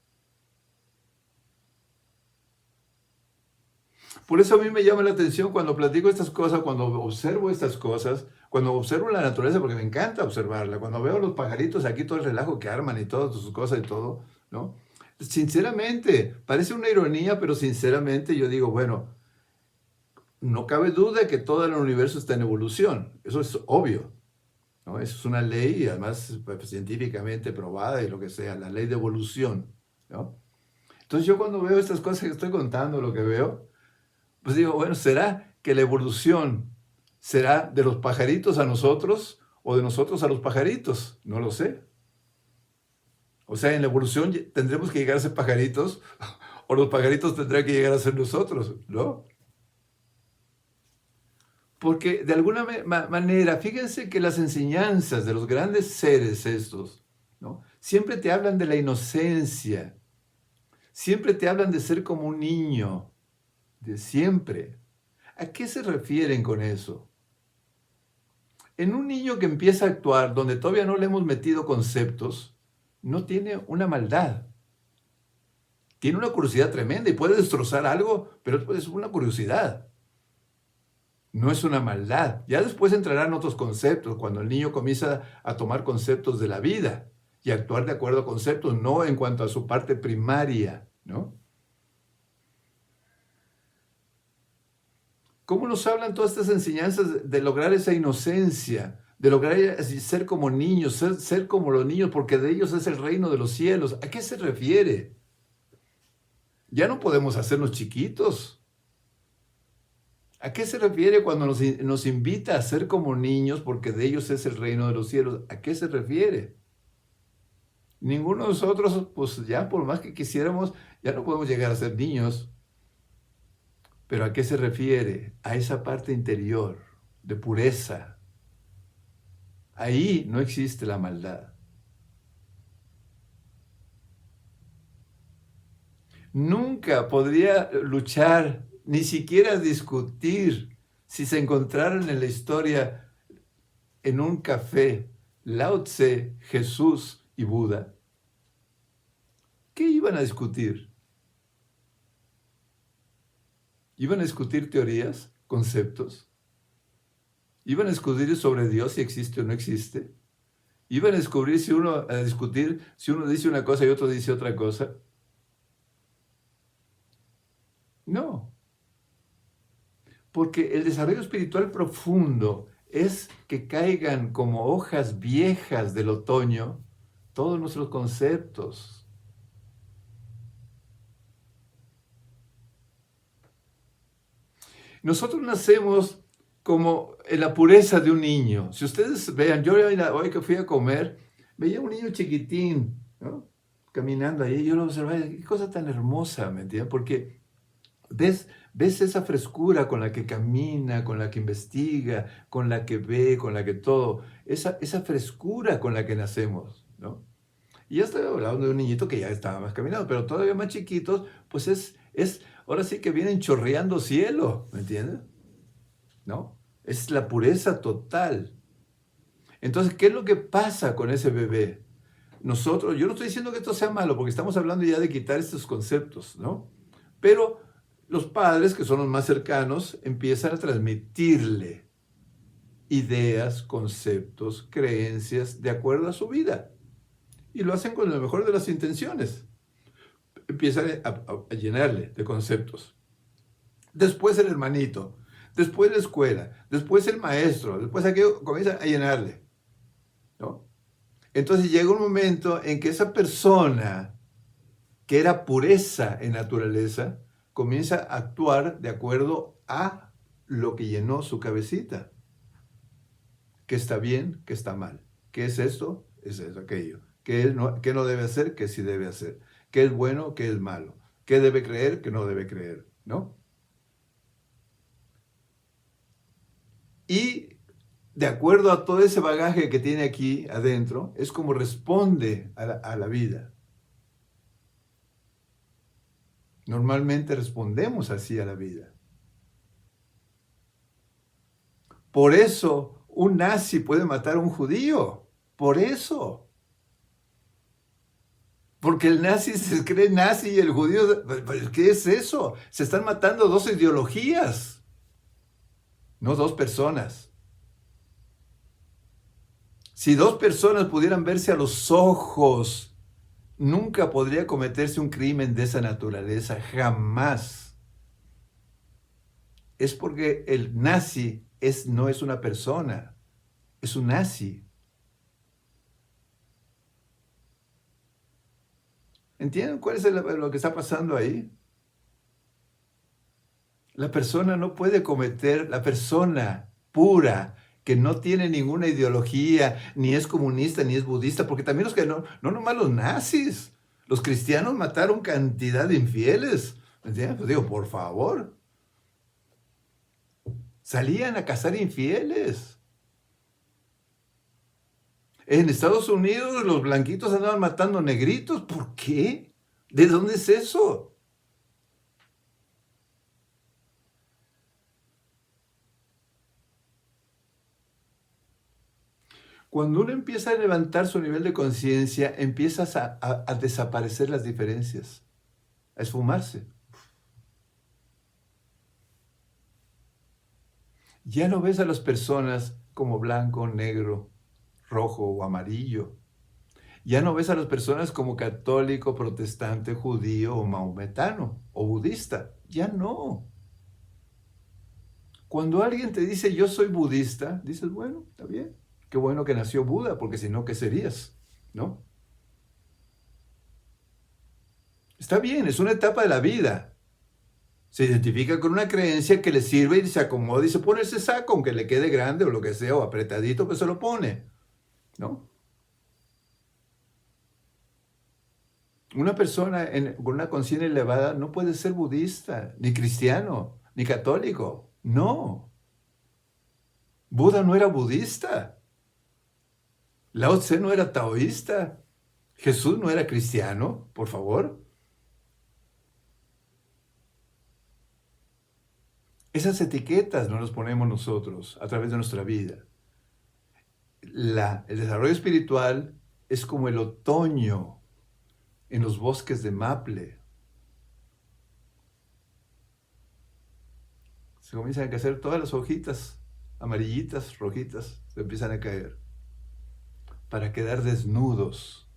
Por eso a mí me llama la atención cuando platico estas cosas, cuando observo estas cosas, cuando observo la naturaleza, porque me encanta observarla, cuando veo los pajaritos aquí, todo el relajo que arman y todas sus cosas y todo, ¿no? Sinceramente, parece una ironía, pero sinceramente yo digo, bueno, no cabe duda que todo el universo está en evolución, eso es obvio, ¿no? Eso es una ley, además pues, científicamente probada y lo que sea, la ley de evolución, ¿no? Entonces yo cuando veo estas cosas que estoy contando, lo que veo, pues digo, bueno, ¿será que la evolución será de los pajaritos a nosotros o de nosotros a los pajaritos? No lo sé. O sea, en la evolución tendremos que llegar a ser pajaritos o los pajaritos tendrán que llegar a ser nosotros, ¿no? Porque de alguna manera, fíjense que las enseñanzas de los grandes seres estos, ¿no? Siempre te hablan de la inocencia, siempre te hablan de ser como un niño, de siempre. ¿A qué se refieren con eso? En un niño que empieza a actuar donde todavía no le hemos metido conceptos, no tiene una maldad. Tiene una curiosidad tremenda y puede destrozar algo, pero es una curiosidad. No es una maldad. Ya después entrarán otros conceptos, cuando el niño comienza a tomar conceptos de la vida y actuar de acuerdo a conceptos, no en cuanto a su parte primaria, ¿no? ¿Cómo nos hablan todas estas enseñanzas de lograr esa inocencia, de lograr ser como niños, ser como los niños, porque de ellos es el reino de los cielos? ¿A qué se refiere? Ya no podemos hacernos chiquitos. ¿A qué se refiere cuando nos invita a ser como niños, porque de ellos es el reino de los cielos? ¿A qué se refiere? Ninguno de nosotros, pues ya por más que quisiéramos, ya no podemos llegar a ser niños. ¿Pero a qué se refiere? A esa parte interior de pureza. Ahí no existe la maldad. Nunca podría luchar, ni siquiera discutir, si se encontraran en la historia, en un café, Lao Tse, Jesús y Buda. ¿Qué iban a discutir? ¿Iban a discutir teorías, conceptos? ¿Iban a discutir sobre Dios si existe o no existe? ¿Iban a discutir si uno dice una cosa y otro dice otra cosa? No. Porque el desarrollo espiritual profundo es que caigan como hojas viejas del otoño todos nuestros conceptos. Nosotros nacemos como en la pureza de un niño. Si ustedes vean, yo hoy que fui a comer, veía un niño chiquitín, ¿no? Caminando ahí, yo lo observaba, qué cosa tan hermosa, ¿me entiendes? Porque ves esa frescura con la que camina, con la que investiga, con la que ve, con la que todo, esa frescura con la que nacemos, ¿no? Y ya estoy hablando de un niñito que ya estaba más caminando, pero todavía más chiquitos, pues ahora sí que vienen chorreando cielo, ¿me entiendes? ¿No? Es la pureza total. Entonces, ¿qué es lo que pasa con ese bebé? Yo no estoy diciendo que esto sea malo, porque estamos hablando ya de quitar estos conceptos, ¿no? Pero los padres, que son los más cercanos, empiezan a transmitirle ideas, conceptos, creencias de acuerdo a su vida. Y lo hacen con la mejor de las intenciones. Empiezan a llenarle de conceptos. Después el hermanito, después la escuela, después el maestro, después aquello comienza a llenarle, ¿no? Entonces llega un momento en que esa persona que era pureza en naturaleza comienza a actuar de acuerdo a lo que llenó su cabecita. ¿Qué está bien? ¿Qué está mal? ¿Qué es esto? Es eso, aquello. ¿Qué no debe hacer? ¿Qué sí debe hacer? ¿Qué es bueno? ¿Qué es malo? ¿Qué debe creer? ¿Qué no debe creer? ¿No? Y de acuerdo a todo ese bagaje que tiene aquí adentro, es como responde a la vida. Normalmente respondemos así a la vida. Por eso un nazi puede matar a un judío. Por eso. Porque el nazi se cree nazi y el judío, ¿qué es eso? Se están matando dos ideologías, no dos personas. Si dos personas pudieran verse a los ojos, nunca podría cometerse un crimen de esa naturaleza, jamás. Es porque el nazi no es una persona, es un nazi. ¿Entienden cuál es lo que está pasando ahí? La persona no puede cometer, la persona pura, que no tiene ninguna ideología, ni es comunista, ni es budista, porque también no nomás los nazis, los cristianos mataron cantidad de infieles, ¿me entiendes? Pues digo, por favor, salían a cazar infieles. En Estados Unidos los blanquitos andaban matando negritos. ¿Por qué? ¿De dónde es eso? Cuando uno empieza a levantar su nivel de conciencia, empiezas a desaparecer las diferencias, a esfumarse. Ya no ves a las personas como blanco, negro, rojo o amarillo. Ya no ves a las personas como católico, protestante, judío o maometano o budista. Ya no. Cuando alguien te dice yo soy budista, dices, bueno, está bien. Qué bueno que nació Buda, porque si no, ¿qué serías? ¿No? Está bien, es una etapa de la vida. Se identifica con una creencia que le sirve y se acomoda y se pone ese saco, aunque le quede grande o lo que sea, o apretadito, pues se lo pone, ¿no? Una persona con una conciencia elevada no puede ser budista, ni cristiano, ni católico. No. Buda no era budista. Lao Tse no era taoísta. Jesús no era cristiano, por favor. Esas etiquetas no las ponemos nosotros a través de nuestra vida. El desarrollo espiritual es como el otoño en los bosques de maple. Se comienzan a caer todas las hojitas amarillitas, rojitas, se empiezan a caer para quedar desnudos.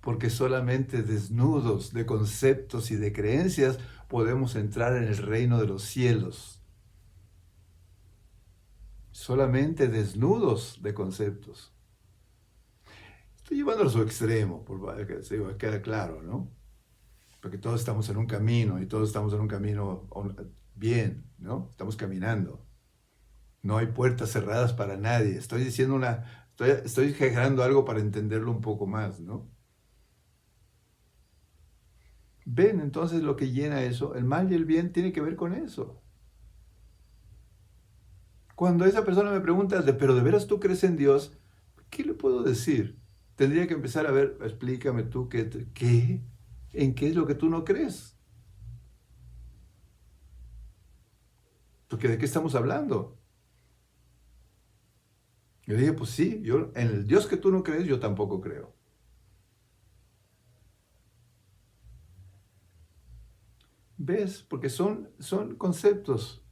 Porque solamente desnudos de conceptos y de creencias podemos entrar en el reino de los cielos. Solamente desnudos de conceptos. Estoy llevándolo a su extremo, para que quede claro, ¿no? Porque todos estamos en un camino y todos estamos en un camino bien, ¿no? Estamos caminando. No hay puertas cerradas para nadie. Estoy diciendo estoy exagerando algo para entenderlo un poco más, ¿no? Ven entonces lo que llena eso. El mal y el bien tiene que ver con eso. Cuando esa persona me pregunta, pero ¿de veras tú crees en Dios? ¿Qué le puedo decir? Tendría que empezar a ver, explícame tú, ¿qué? ¿En qué es lo que tú no crees? Porque ¿de qué estamos hablando? Yo dije, pues sí, en el Dios que tú no crees, yo tampoco creo. ¿Ves? Porque son conceptos.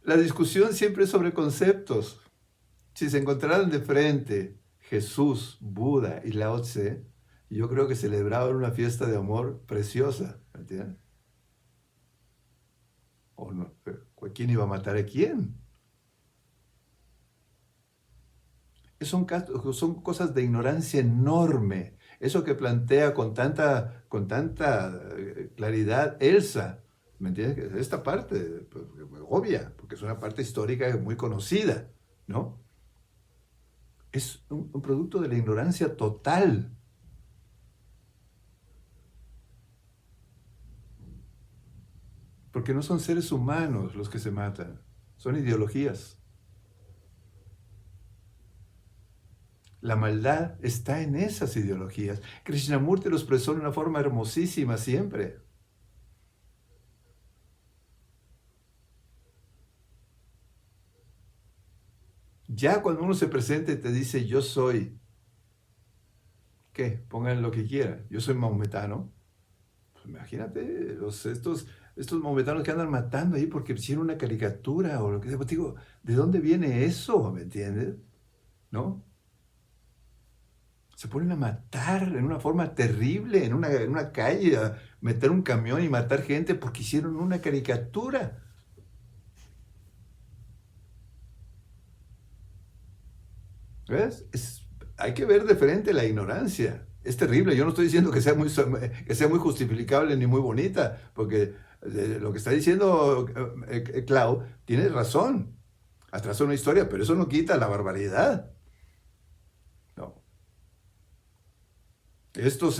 La discusión siempre es sobre conceptos. Si se encontraran de frente Jesús, Buda y Lao Tse, yo creo que celebraban una fiesta de amor preciosa, ¿entiendes? ¿O no? ¿Quién iba a matar a quién? Son cosas de ignorancia enorme. Eso que plantea con tanta claridad Elsa, ¿me entiendes? Esta parte, pues, obvia, porque es una parte histórica muy conocida, ¿no? Es un producto de la ignorancia total. Porque no son seres humanos los que se matan, son ideologías. La maldad está en esas ideologías. Krishnamurti lo expresó de una forma hermosísima siempre. Ya cuando uno se presenta y te dice, yo soy, ¿qué? Pongan lo que quieran. Yo soy maometano. Pues imagínate, estos maometanos que andan matando ahí porque hicieron una caricatura o lo que sea. Pues digo, ¿de dónde viene eso? ¿Me entiendes? ¿No? Se ponen a matar en una forma terrible, en una calle, a meter un camión y matar gente porque hicieron una caricatura. ¿Ves? Hay que ver de frente la ignorancia. Es terrible. Yo no estoy diciendo que sea muy justificable ni muy bonita, porque lo que está diciendo Clau tiene razón. Atrás una historia, pero eso no quita la barbaridad. No. Estos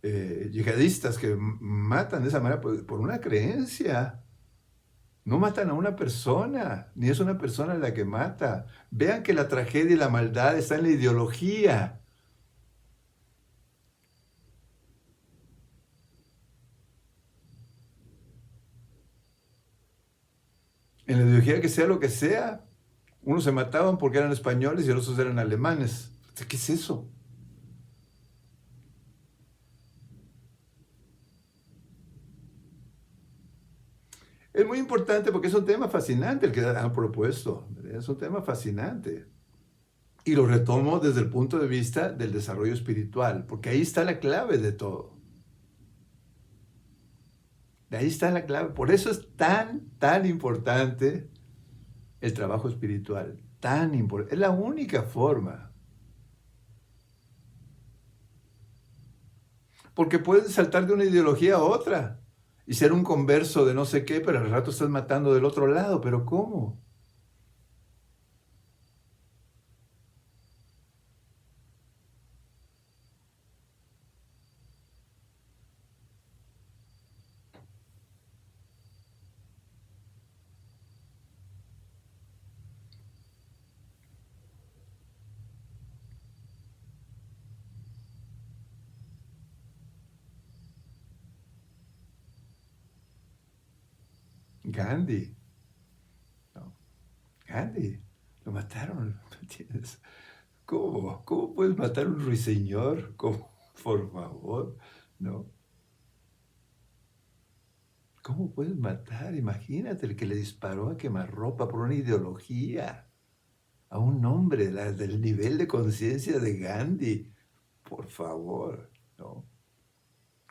yihadistas que matan de esa manera por una creencia. No matan a una persona, ni es una persona la que mata. Vean que la tragedia y la maldad está en la ideología. En la ideología que sea lo que sea, unos se mataban porque eran españoles y otros eran alemanes. ¿Qué es eso? Es muy importante porque es un tema fascinante el que han propuesto. Es un tema fascinante. Y lo retomo desde el punto de vista del desarrollo espiritual, porque ahí está la clave de todo. De ahí está la clave. Por eso es tan importante el trabajo espiritual. Tan importante. Es la única forma. Porque puedes saltar de una ideología a otra y ser un converso de no sé qué, pero al rato estás matando del otro lado. ¿Pero cómo? Gandhi. No, Gandhi. Lo mataron, ¿me entiendes? ¿Cómo? ¿Cómo puedes matar a un ruiseñor? ¿Cómo? Por favor, ¿no? ¿Cómo puedes matar? Imagínate el que le disparó a quemarropa por una ideología a un hombre del nivel de conciencia de Gandhi. Por favor, ¿no?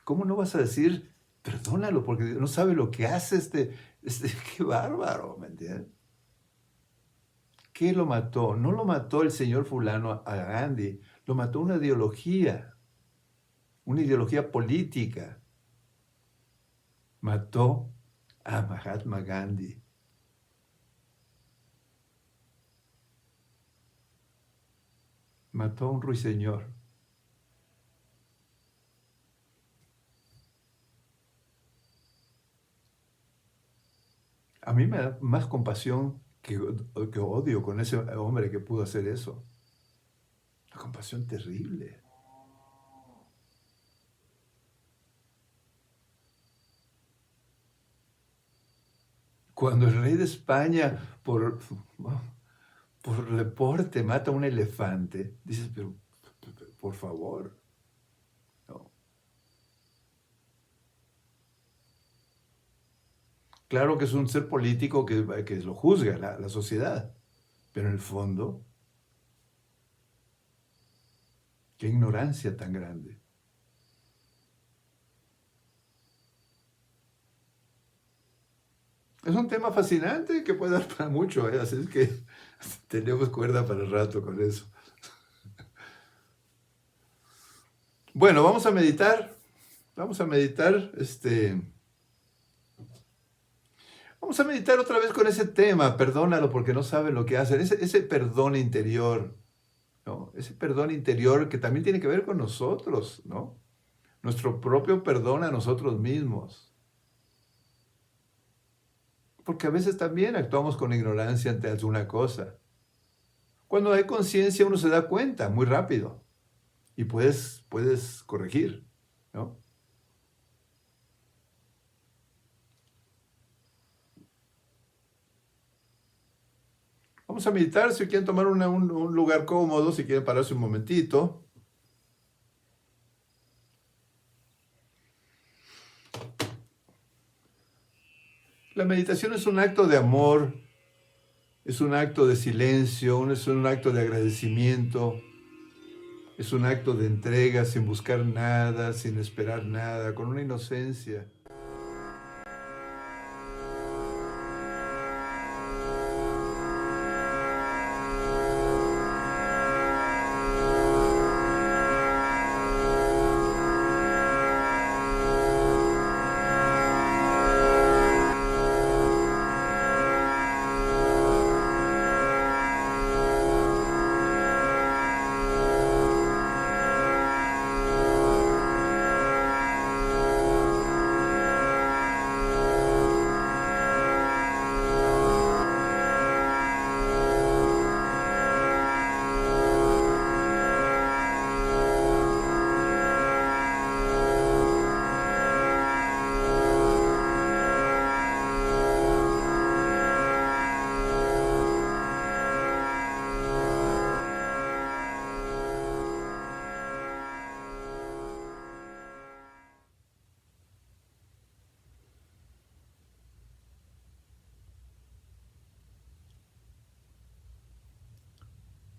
¿Cómo no vas a decir, perdónalo, porque no sabe lo que hace qué bárbaro, ¿me entiendes? ¿Qué lo mató? No lo mató el señor fulano a Gandhi, lo mató una ideología política. Mató a Mahatma Gandhi. Mató a un ruiseñor. A mí me da más compasión que odio con ese hombre que pudo hacer eso. Una compasión terrible. Cuando el rey de España, por deporte, mata a un elefante, dices, pero por favor, no. Claro que es un ser político que lo juzga la sociedad, pero en el fondo, qué ignorancia tan grande. Es un tema fascinante que puede dar para mucho, así es que tenemos cuerda para el rato con eso. Bueno, vamos a meditar. Vamos a meditar otra vez con ese tema, perdónalo porque no saben lo que hacen, ese perdón interior, ¿no? Ese perdón interior que también tiene que ver con nosotros, ¿no? Nuestro propio perdón a nosotros mismos. Porque a veces también actuamos con ignorancia ante alguna cosa. Cuando hay conciencia uno se da cuenta muy rápido y puedes corregir, ¿no? Vamos a meditar, si quieren tomar un lugar cómodo, si quieren pararse un momentito. La meditación es un acto de amor, es un acto de silencio, es un acto de agradecimiento, es un acto de entrega sin buscar nada, sin esperar nada, con una inocencia.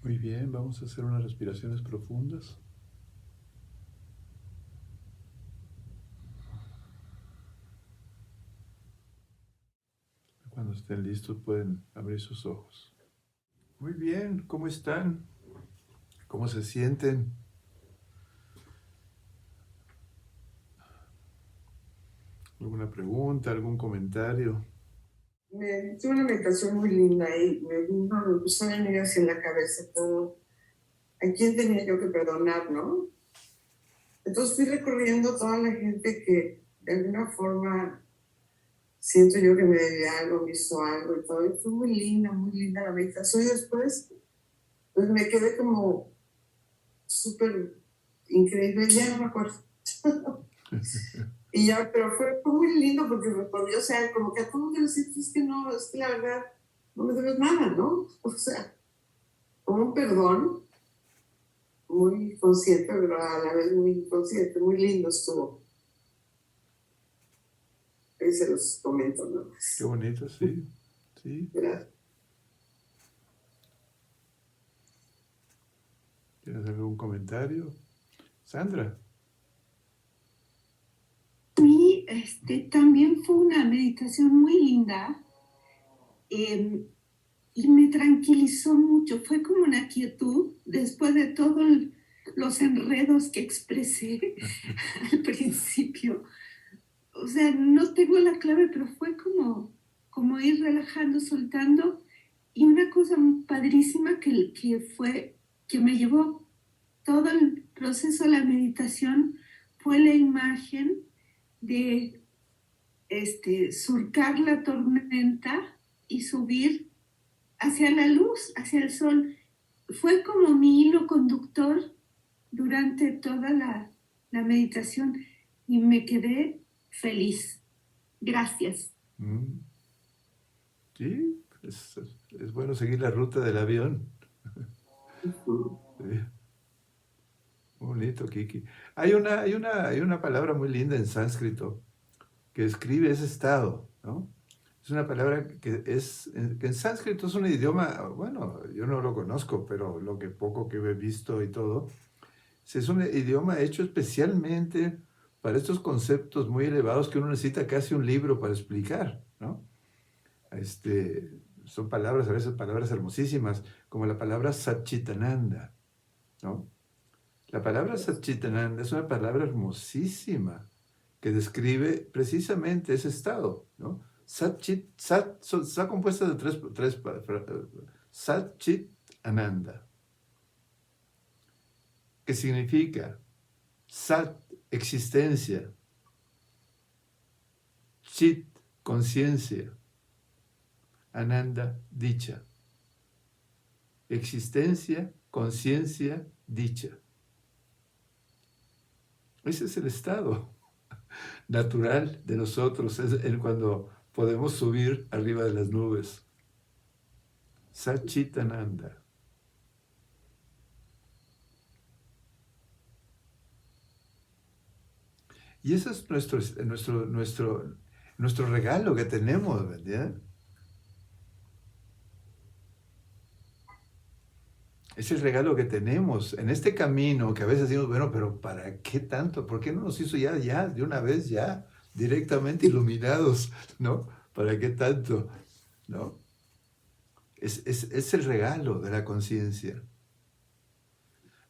Muy bien, vamos a hacer unas respiraciones profundas. Cuando estén listos pueden abrir sus ojos. Muy bien, ¿cómo están? ¿Cómo se sienten? ¿Alguna pregunta, algún comentario? Tuve una meditación muy linda y me empezó a venir hacia la cabeza todo. ¿A quién tenía yo que perdonar, no? Entonces fui recorriendo toda la gente que de alguna forma siento yo que me debía algo, me hizo algo y todo. Y fue muy linda la meditación. Y después, pues me quedé como súper increíble, ya no me acuerdo. Y ya, pero fue muy lindo porque recordé, o sea, como que a todo mundo le decía, es que no, es que la verdad no me debes nada, ¿no? O sea, como un perdón muy consciente, pero a la vez muy inconsciente, muy lindo estuvo. Ahí se los comento, ¿no? Qué bonito, sí. Sí. Gracias. ¿Tienes algún comentario? Sandra. A mí también fue una meditación muy linda y me tranquilizó mucho. Fue como una quietud después de todos los enredos que expresé al principio. O sea, no tengo la clave, pero fue como ir relajando, soltando. Y una cosa padrísima que me llevó todo el proceso de la meditación fue la imagen de surcar la tormenta y subir hacia la luz, hacia el sol. Fue como mi hilo conductor durante toda la meditación y me quedé feliz. Gracias. Sí, es bueno seguir la ruta del avión. Sí. Bonito, Kiki. Hay una palabra muy linda en sánscrito que describe ese estado, ¿no? Es una palabra que en sánscrito es un idioma, bueno, yo no lo conozco, pero lo que poco que he visto y todo, es un idioma hecho especialmente para estos conceptos muy elevados que uno necesita casi un libro para explicar, ¿no? Son palabras, a veces palabras hermosísimas, como la palabra Satchitananda, ¿no? La palabra Satchitananda es una palabra hermosísima que describe precisamente ese estado, ¿no? Está compuesta de tres Satchit Ananda, que significa Sat, existencia, Chit, conciencia, Ananda, dicha. Existencia, conciencia, dicha. Ese es el estado natural de nosotros, es cuando podemos subir arriba de las nubes. Satchitananda. Y ese es nuestro regalo que tenemos, ¿verdad? Es el regalo que tenemos en este camino que a veces decimos, bueno, pero ¿para qué tanto? ¿Por qué no nos hizo ya, de una vez, ya, directamente iluminados, ¿no? ¿Para qué tanto? ¿No? Es el regalo de la conciencia.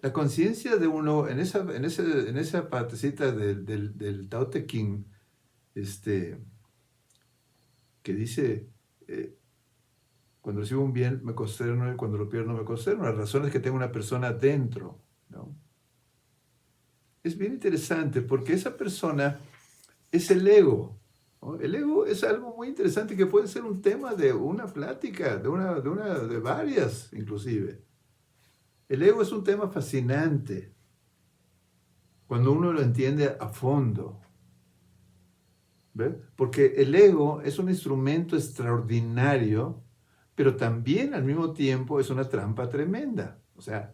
La conciencia de uno, en esa partecita del Tao Te Ching, que dice, cuando recibo un bien me consterno y cuando lo pierdo me consterno. La razón es que tengo una persona dentro, ¿no? Es bien interesante porque esa persona es el ego, ¿no? El ego es algo muy interesante que puede ser un tema de una plática, de varias inclusive. El ego es un tema fascinante cuando uno lo entiende a fondo. ¿Ves? Porque el ego es un instrumento extraordinario, pero también al mismo tiempo es una trampa tremenda. O sea,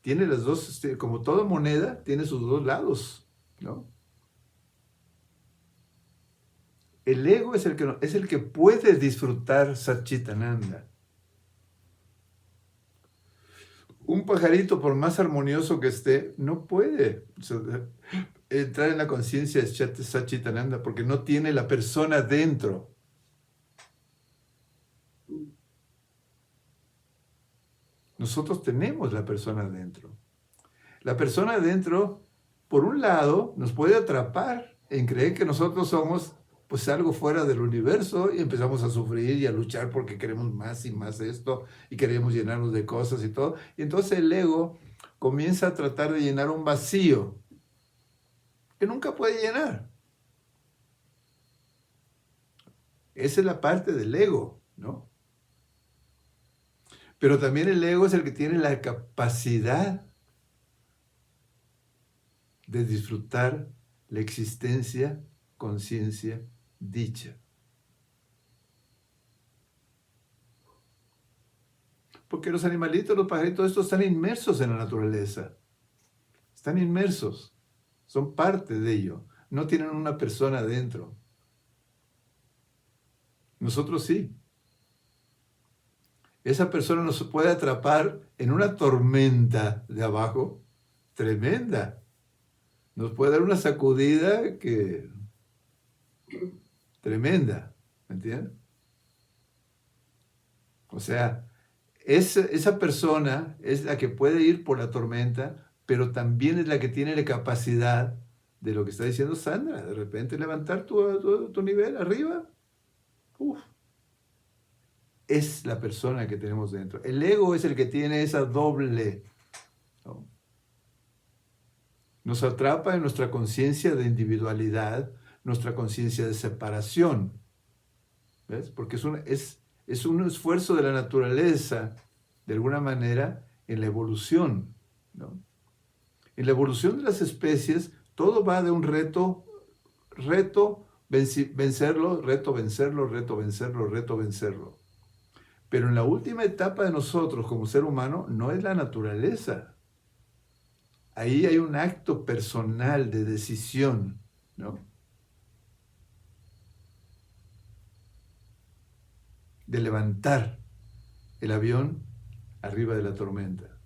tiene las dos, como toda moneda, tiene sus dos lados, ¿no? El ego es el que puede disfrutar Satchitananda. Un pajarito, por más armonioso que esté, no puede entrar en la conciencia de Satchitananda porque no tiene la persona dentro. Nosotros tenemos la persona dentro. La persona dentro, por un lado, nos puede atrapar en creer que nosotros somos pues algo fuera del universo y empezamos a sufrir y a luchar porque queremos más y más esto y queremos llenarnos de cosas y todo. Y entonces el ego comienza a tratar de llenar un vacío que nunca puede llenar. Esa es la parte del ego, ¿no? Pero también el ego es el que tiene la capacidad de disfrutar la existencia, conciencia, dicha. Porque los animalitos, los pajaritos, estos están inmersos en la naturaleza. Están inmersos. Son parte de ello. No tienen una persona dentro. Nosotros sí. Esa persona nos puede atrapar en una tormenta de abajo tremenda. Nos puede dar una sacudida que tremenda, ¿me entiendes? O sea, esa persona es la que puede ir por la tormenta, pero también es la que tiene la capacidad de lo que está diciendo Sandra, de repente levantar tu nivel arriba. Uf. Es la persona que tenemos dentro. El ego es el que tiene esa doble, ¿no? Nos atrapa en nuestra conciencia de individualidad, nuestra conciencia de separación. ¿Ves? Porque es un esfuerzo de la naturaleza, de alguna manera, en la evolución, ¿no? En la evolución de las especies, todo va de un reto, vencerlo, reto, vencerlo, reto, vencerlo, reto, vencerlo. Pero en la última etapa de nosotros como ser humano, no es la naturaleza. Ahí hay un acto personal de decisión, ¿no? De levantar el avión arriba de la tormenta.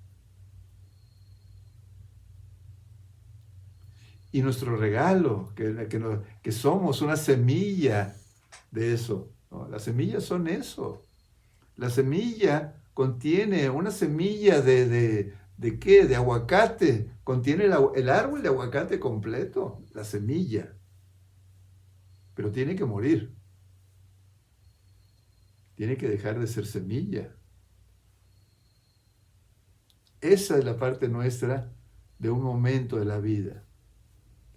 Y nuestro regalo, que somos una semilla de eso, ¿no? Las semillas son eso. La semilla contiene una semilla ¿de qué? De aguacate. Contiene el árbol de aguacate completo, la semilla. Pero tiene que morir. Tiene que dejar de ser semilla. Esa es la parte nuestra de un momento de la vida.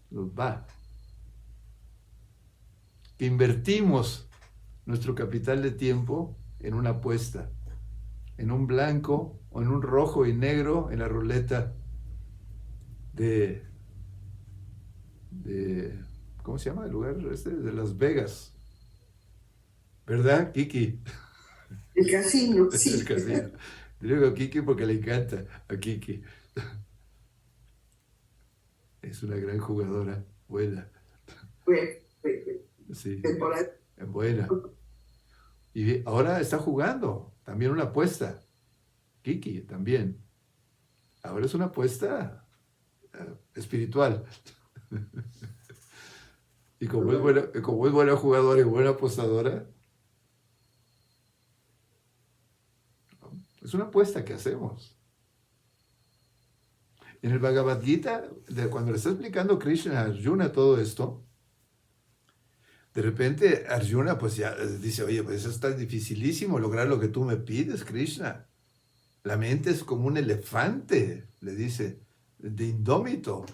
Nos va. Que invertimos nuestro capital de tiempo en una apuesta, en un blanco o en un rojo y negro en la ruleta de ¿cómo se llama el lugar este? De Las Vegas. ¿Verdad, Kiki? El casino, sí. El casino. Digo a Kiki porque le encanta a Kiki. Es una gran jugadora, buena. Sí, buena. Y ahora está jugando también una apuesta. Kiki también. Ahora es una apuesta espiritual. Y como es buena jugadora y buena apostadora, es una apuesta que hacemos. En el Bhagavad Gita, cuando le está explicando Krishna a Arjuna todo esto, de repente Arjuna pues ya dice, oye, pues eso está dificilísimo lograr lo que tú me pides, Krishna. La mente es como un elefante, le dice, de indómito.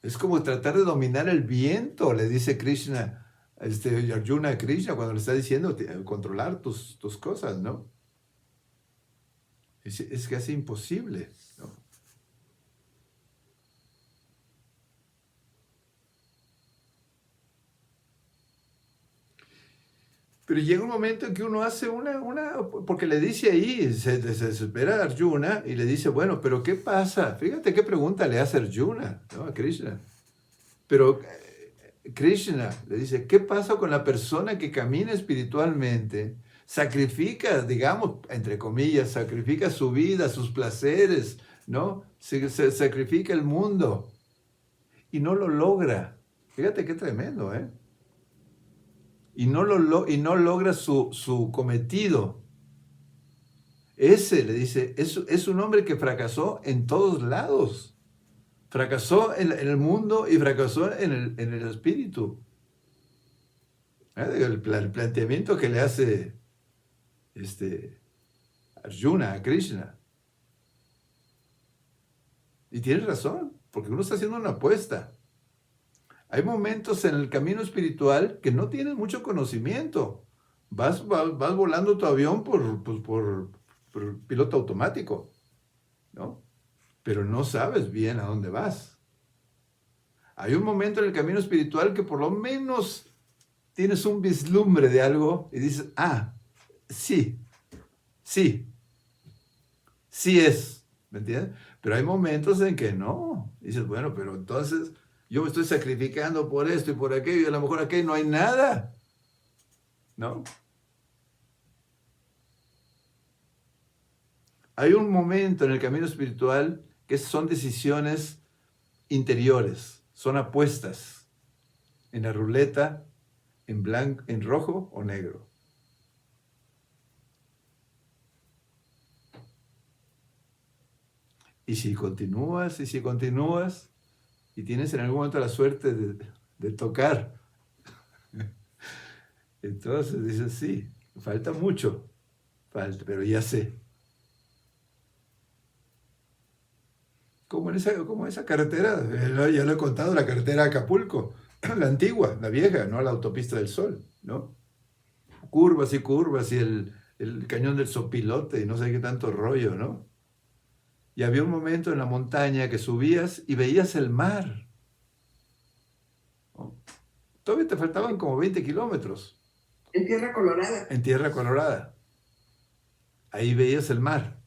Es como tratar de dominar el viento, le dice Krishna, Arjuna a Krishna cuando le está diciendo controlar tus cosas, ¿no? Es casi imposible, ¿no? Pero llega un momento en que uno hace porque le dice ahí, se desespera a Arjuna y le dice, bueno, pero ¿qué pasa? Fíjate qué pregunta le hace Arjuna, ¿no? A Krishna. Pero Krishna le dice, ¿qué pasa con la persona que camina espiritualmente, sacrifica, digamos, entre comillas, sacrifica su vida, sus placeres, ¿no? Se sacrifica el mundo y no lo logra. Fíjate qué tremendo, ¿eh? Y no logra su cometido. Ese, le dice, es un hombre que fracasó en todos lados. Fracasó en el mundo y fracasó en el espíritu. El planteamiento que le hace Arjuna a Krishna. Y tiene razón, porque uno está haciendo una apuesta. Hay momentos en el camino espiritual que no tienes mucho conocimiento. Vas volando tu avión por piloto automático, ¿no? Pero no sabes bien a dónde vas. Hay un momento en el camino espiritual que por lo menos tienes un vislumbre de algo y dices, sí es, ¿me entiendes? Pero hay momentos en que no. Dices, bueno, pero entonces yo me estoy sacrificando por esto y por aquello y a lo mejor aquí no hay nada, ¿no? Hay un momento en el camino espiritual que son decisiones interiores, son apuestas en la ruleta, en blanco, en rojo o negro. Y si continúas y tienes en algún momento la suerte de tocar, entonces dices, sí, falta mucho, pero ya sé. Como esa carretera, ya lo he contado, la carretera de Acapulco, la antigua, la vieja, no la autopista del Sol, ¿no? Curvas y el cañón del Sopilote y no sé qué tanto rollo, ¿no? Y había un momento en la montaña que subías y veías el mar, ¿no? Todavía te faltaban como 20 kilómetros. En Tierra Colorada. En Tierra Colorada. Ahí veías el mar.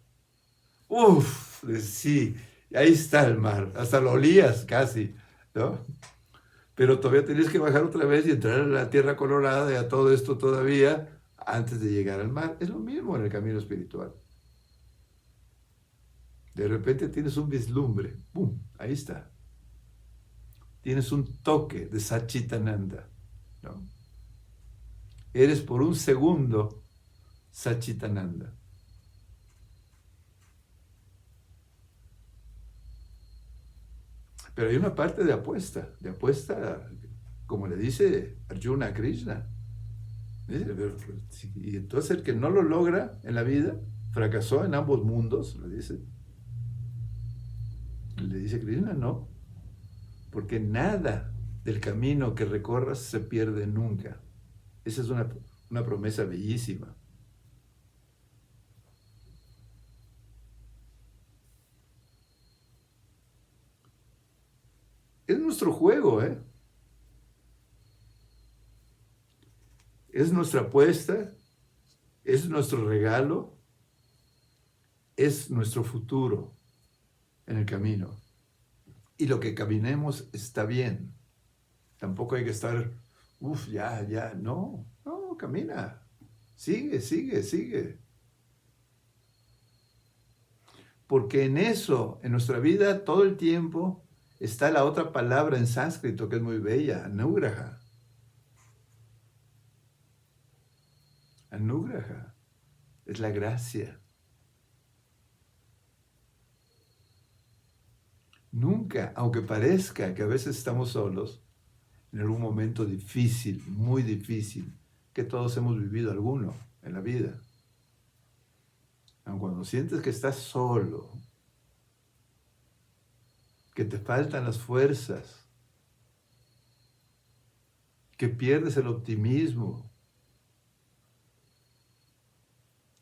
¡Uf! Sí, ahí está el mar. Hasta lo olías casi, ¿no? Pero todavía tenías que bajar otra vez y entrar a la Tierra Colorada y a todo esto todavía antes de llegar al mar. Es lo mismo en el camino espiritual. De repente tienes un vislumbre. ¡Pum! Ahí está. Tienes un toque de Satchitananda, ¿no? Eres por un segundo Satchitananda. Pero hay una parte de apuesta, como le dice Arjuna a Krishna. Y entonces el que no lo logra en la vida, fracasó en ambos mundos, le dice Krishna, no, porque nada del camino que recorras se pierde nunca. Esa es una promesa bellísima. Es nuestro juego, ¿eh? Es nuestra apuesta, es nuestro regalo, es nuestro futuro en el camino. Y lo que caminemos está bien. Tampoco hay que estar, ya, no, camina. Sigue. Porque en eso, en nuestra vida, todo el tiempo, está la otra palabra en sánscrito que es muy bella, anugraha. Anugraha es la gracia. Nunca, aunque parezca que a veces estamos solos, en algún momento difícil, muy difícil, que todos hemos vivido alguno en la vida. Aun cuando sientes que estás solo, que te faltan las fuerzas, que pierdes el optimismo,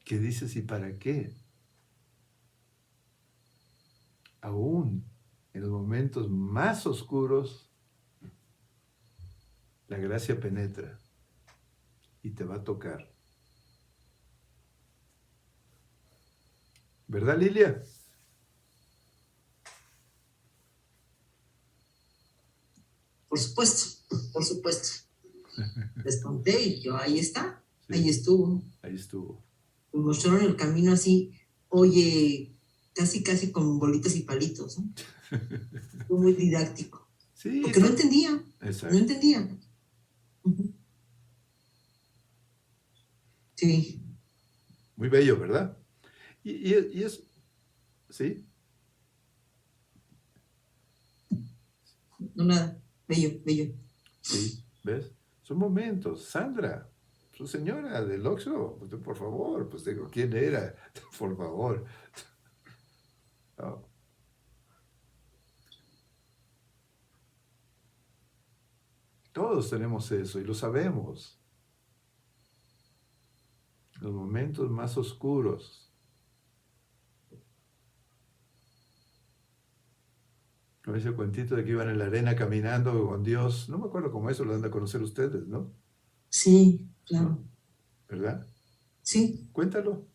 que dices, ¿y para qué? Aún en los momentos más oscuros, la gracia penetra y te va a tocar. ¿Verdad, Lilia? Por supuesto. Les conté y yo, ahí está. Sí, ahí estuvo. ahí estuvo. Me mostraron el camino así, oye, casi con bolitas y palitos, ¿no? Fue muy didáctico. Sí, Porque no entendía, no exacto. entendía. Ujú. Sí, Muy bello, ¿verdad? Y es, sí, no nada, bello, bello. sí, ¿ves? Son momentos. Sandra, su señora del Oxxo, pues, por favor, pues digo, ¿quién era? Por favor. No, todos tenemos eso y lo sabemos. Los momentos más oscuros. Como ese cuentito de que iban en la arena caminando con Dios. No me acuerdo cómo eso lo han de conocer ustedes, ¿no? Sí, claro. ¿No? ¿Verdad? Sí, Cuéntalo.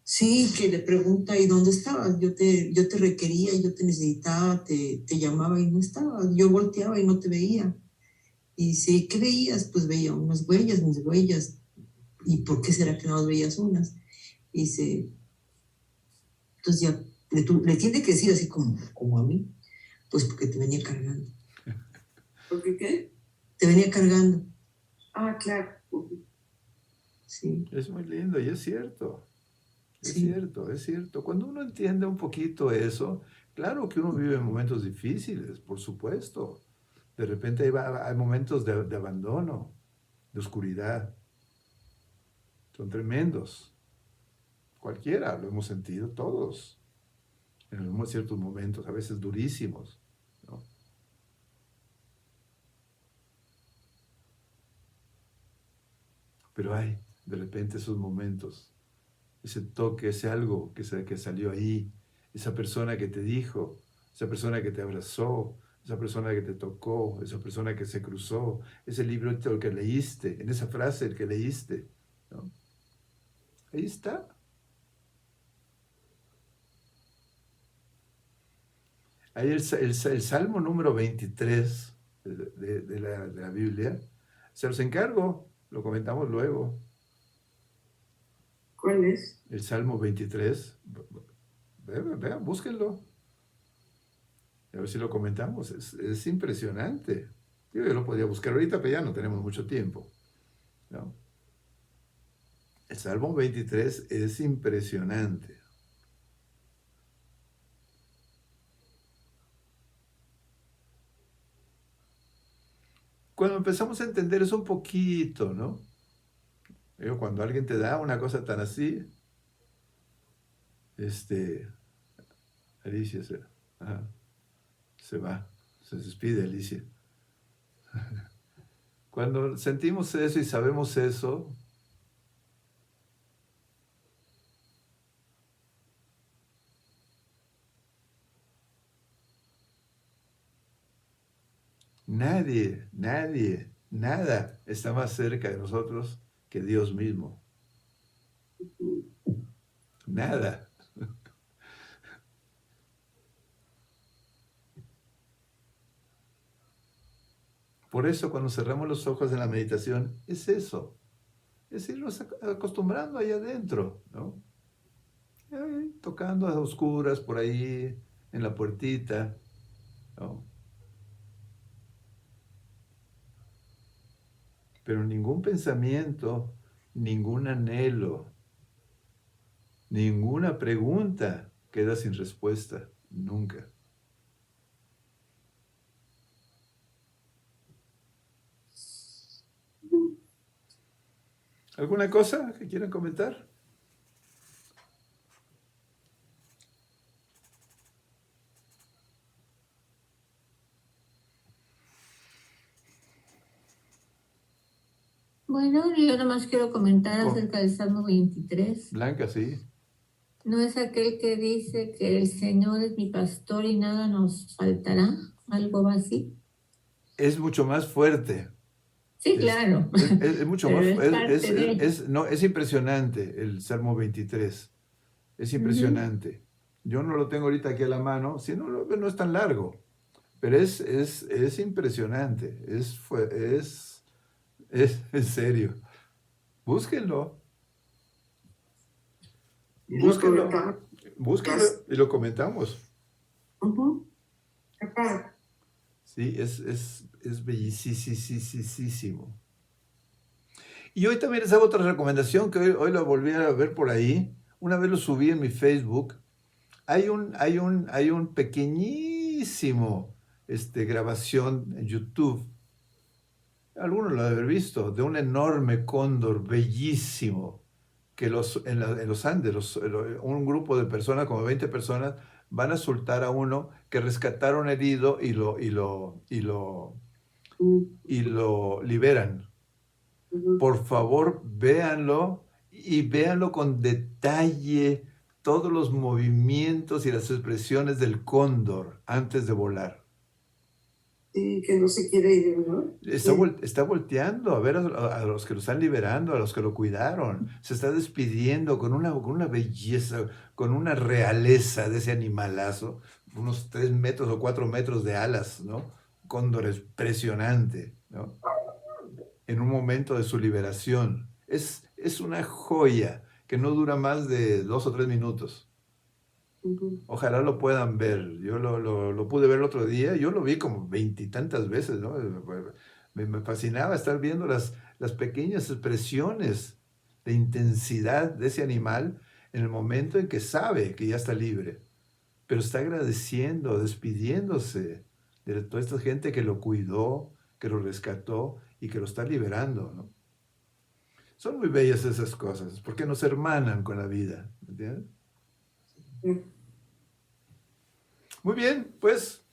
sí, que le pregunta, ¿y dónde estabas? Yo te requería, yo te necesitaba, te llamaba y no estabas. Yo volteaba y no te veía. Y dice, ¿qué veías? Pues veía unas huellas, mis huellas. ¿Y por qué será que no las veías unas? Y dice, entonces ya le tiene que decir así como a mí, pues porque te venía cargando. ¿Por qué? Te venía cargando, Ah, claro. sí, Es muy lindo y es cierto. Es sí. cierto, es cierto. Cuando uno entiende un poquito eso, claro que uno vive momentos difíciles, por supuesto. De repente hay momentos de abandono, de oscuridad. Son tremendos. Cualquiera lo hemos sentido, todos. En ciertos momentos, a veces durísimos, ¿no? Pero hay de repente esos momentos, ese toque, ese algo que salió ahí, esa persona que te dijo, esa persona que te abrazó, esa persona que te tocó, esa persona que se cruzó, ese libro que leíste, en esa frase el que leíste, ¿no? Ahí está. Ahí el Salmo número 23 de la Biblia, se los encargo, lo comentamos luego. ¿Cuál es? El Salmo 23, vean, búsquenlo. A ver si lo comentamos. Es impresionante. Yo lo podía buscar ahorita, pero ya no tenemos mucho tiempo, ¿no? El Salmo 23 es impresionante. Cuando empezamos a entender eso un poquito, ¿no? Cuando alguien te da una cosa tan así, Alicia ajá, se va, se despide Alicia. Cuando sentimos eso y sabemos eso, nadie, nada está más cerca de nosotros que Dios mismo. Nada. Por eso cuando cerramos los ojos en la meditación, es eso. Es irnos acostumbrando ahí adentro, ¿no? Tocando a oscuras por ahí, en la puertita, ¿no? Pero ningún pensamiento, ningún anhelo, ninguna pregunta queda sin respuesta, nunca. ¿Alguna cosa que quieran comentar? Bueno, yo nada más quiero comentar Oh. acerca del Salmo 23. Blanca, sí. ¿No es aquel que dice que el Señor es mi pastor y nada nos faltará? ¿Algo así? Es mucho más fuerte. Sí, claro. Es mucho Pero más. es parte de... No, es impresionante el Salmo 23. Es impresionante. Yo no lo tengo ahorita aquí a la mano, si no, no es tan largo. Pero es impresionante. Es en serio. Búsquenlo. Y lo Búsquenlo. comentamos. Búsquenlo y lo comentamos. Qué padre. Sí, es bellísimo. Y hoy también les hago otra recomendación que hoy lo volví a ver por ahí. Una vez lo subí en mi Facebook. Hay un pequeñísimo grabación en YouTube. Algunos lo han de haber visto, de un enorme cóndor bellísimo que en los Andes, un grupo de personas, como 20 personas, van a soltar a uno que rescataron herido y lo liberan. Por favor, véanlo y véanlo con detalle, todos los movimientos y las expresiones del cóndor antes de volar. Sí, que no se quiere ir, ¿no? Está volteando a ver a los que lo están liberando, a los que lo cuidaron. Se está despidiendo con una belleza, con una realeza de ese animalazo, unos 3 metros o 4 metros de alas, ¿no? Cóndor impresionante, ¿no? En un momento de su liberación. Es una joya que no dura más de 2 o 3 minutos. Ojalá lo puedan ver. Yo lo pude ver el otro día. Yo lo vi como 20 y tantas veces, ¿no? Me fascinaba estar viendo las pequeñas expresiones de intensidad de ese animal en el momento en que sabe que ya está libre. Pero está agradeciendo, despidiéndose de toda esta gente que lo cuidó, que lo rescató y que lo está liberando, ¿no? Son muy bellas esas cosas, porque nos hermanan con la vida, ¿entiendes? Muy bien, pues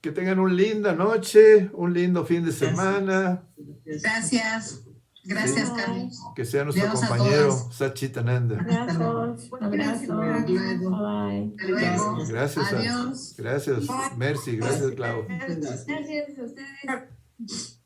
que tengan una linda noche, un lindo fin de semana. Gracias. Gracias, Sí. Carlos. Que sea nuestro Dios a compañero todos. Sachitananda. Abrazos, Hasta luego. bye. Hasta luego. Gracias. Adiós. Gracias. Mercy, gracias, Clau. Gracias a ustedes.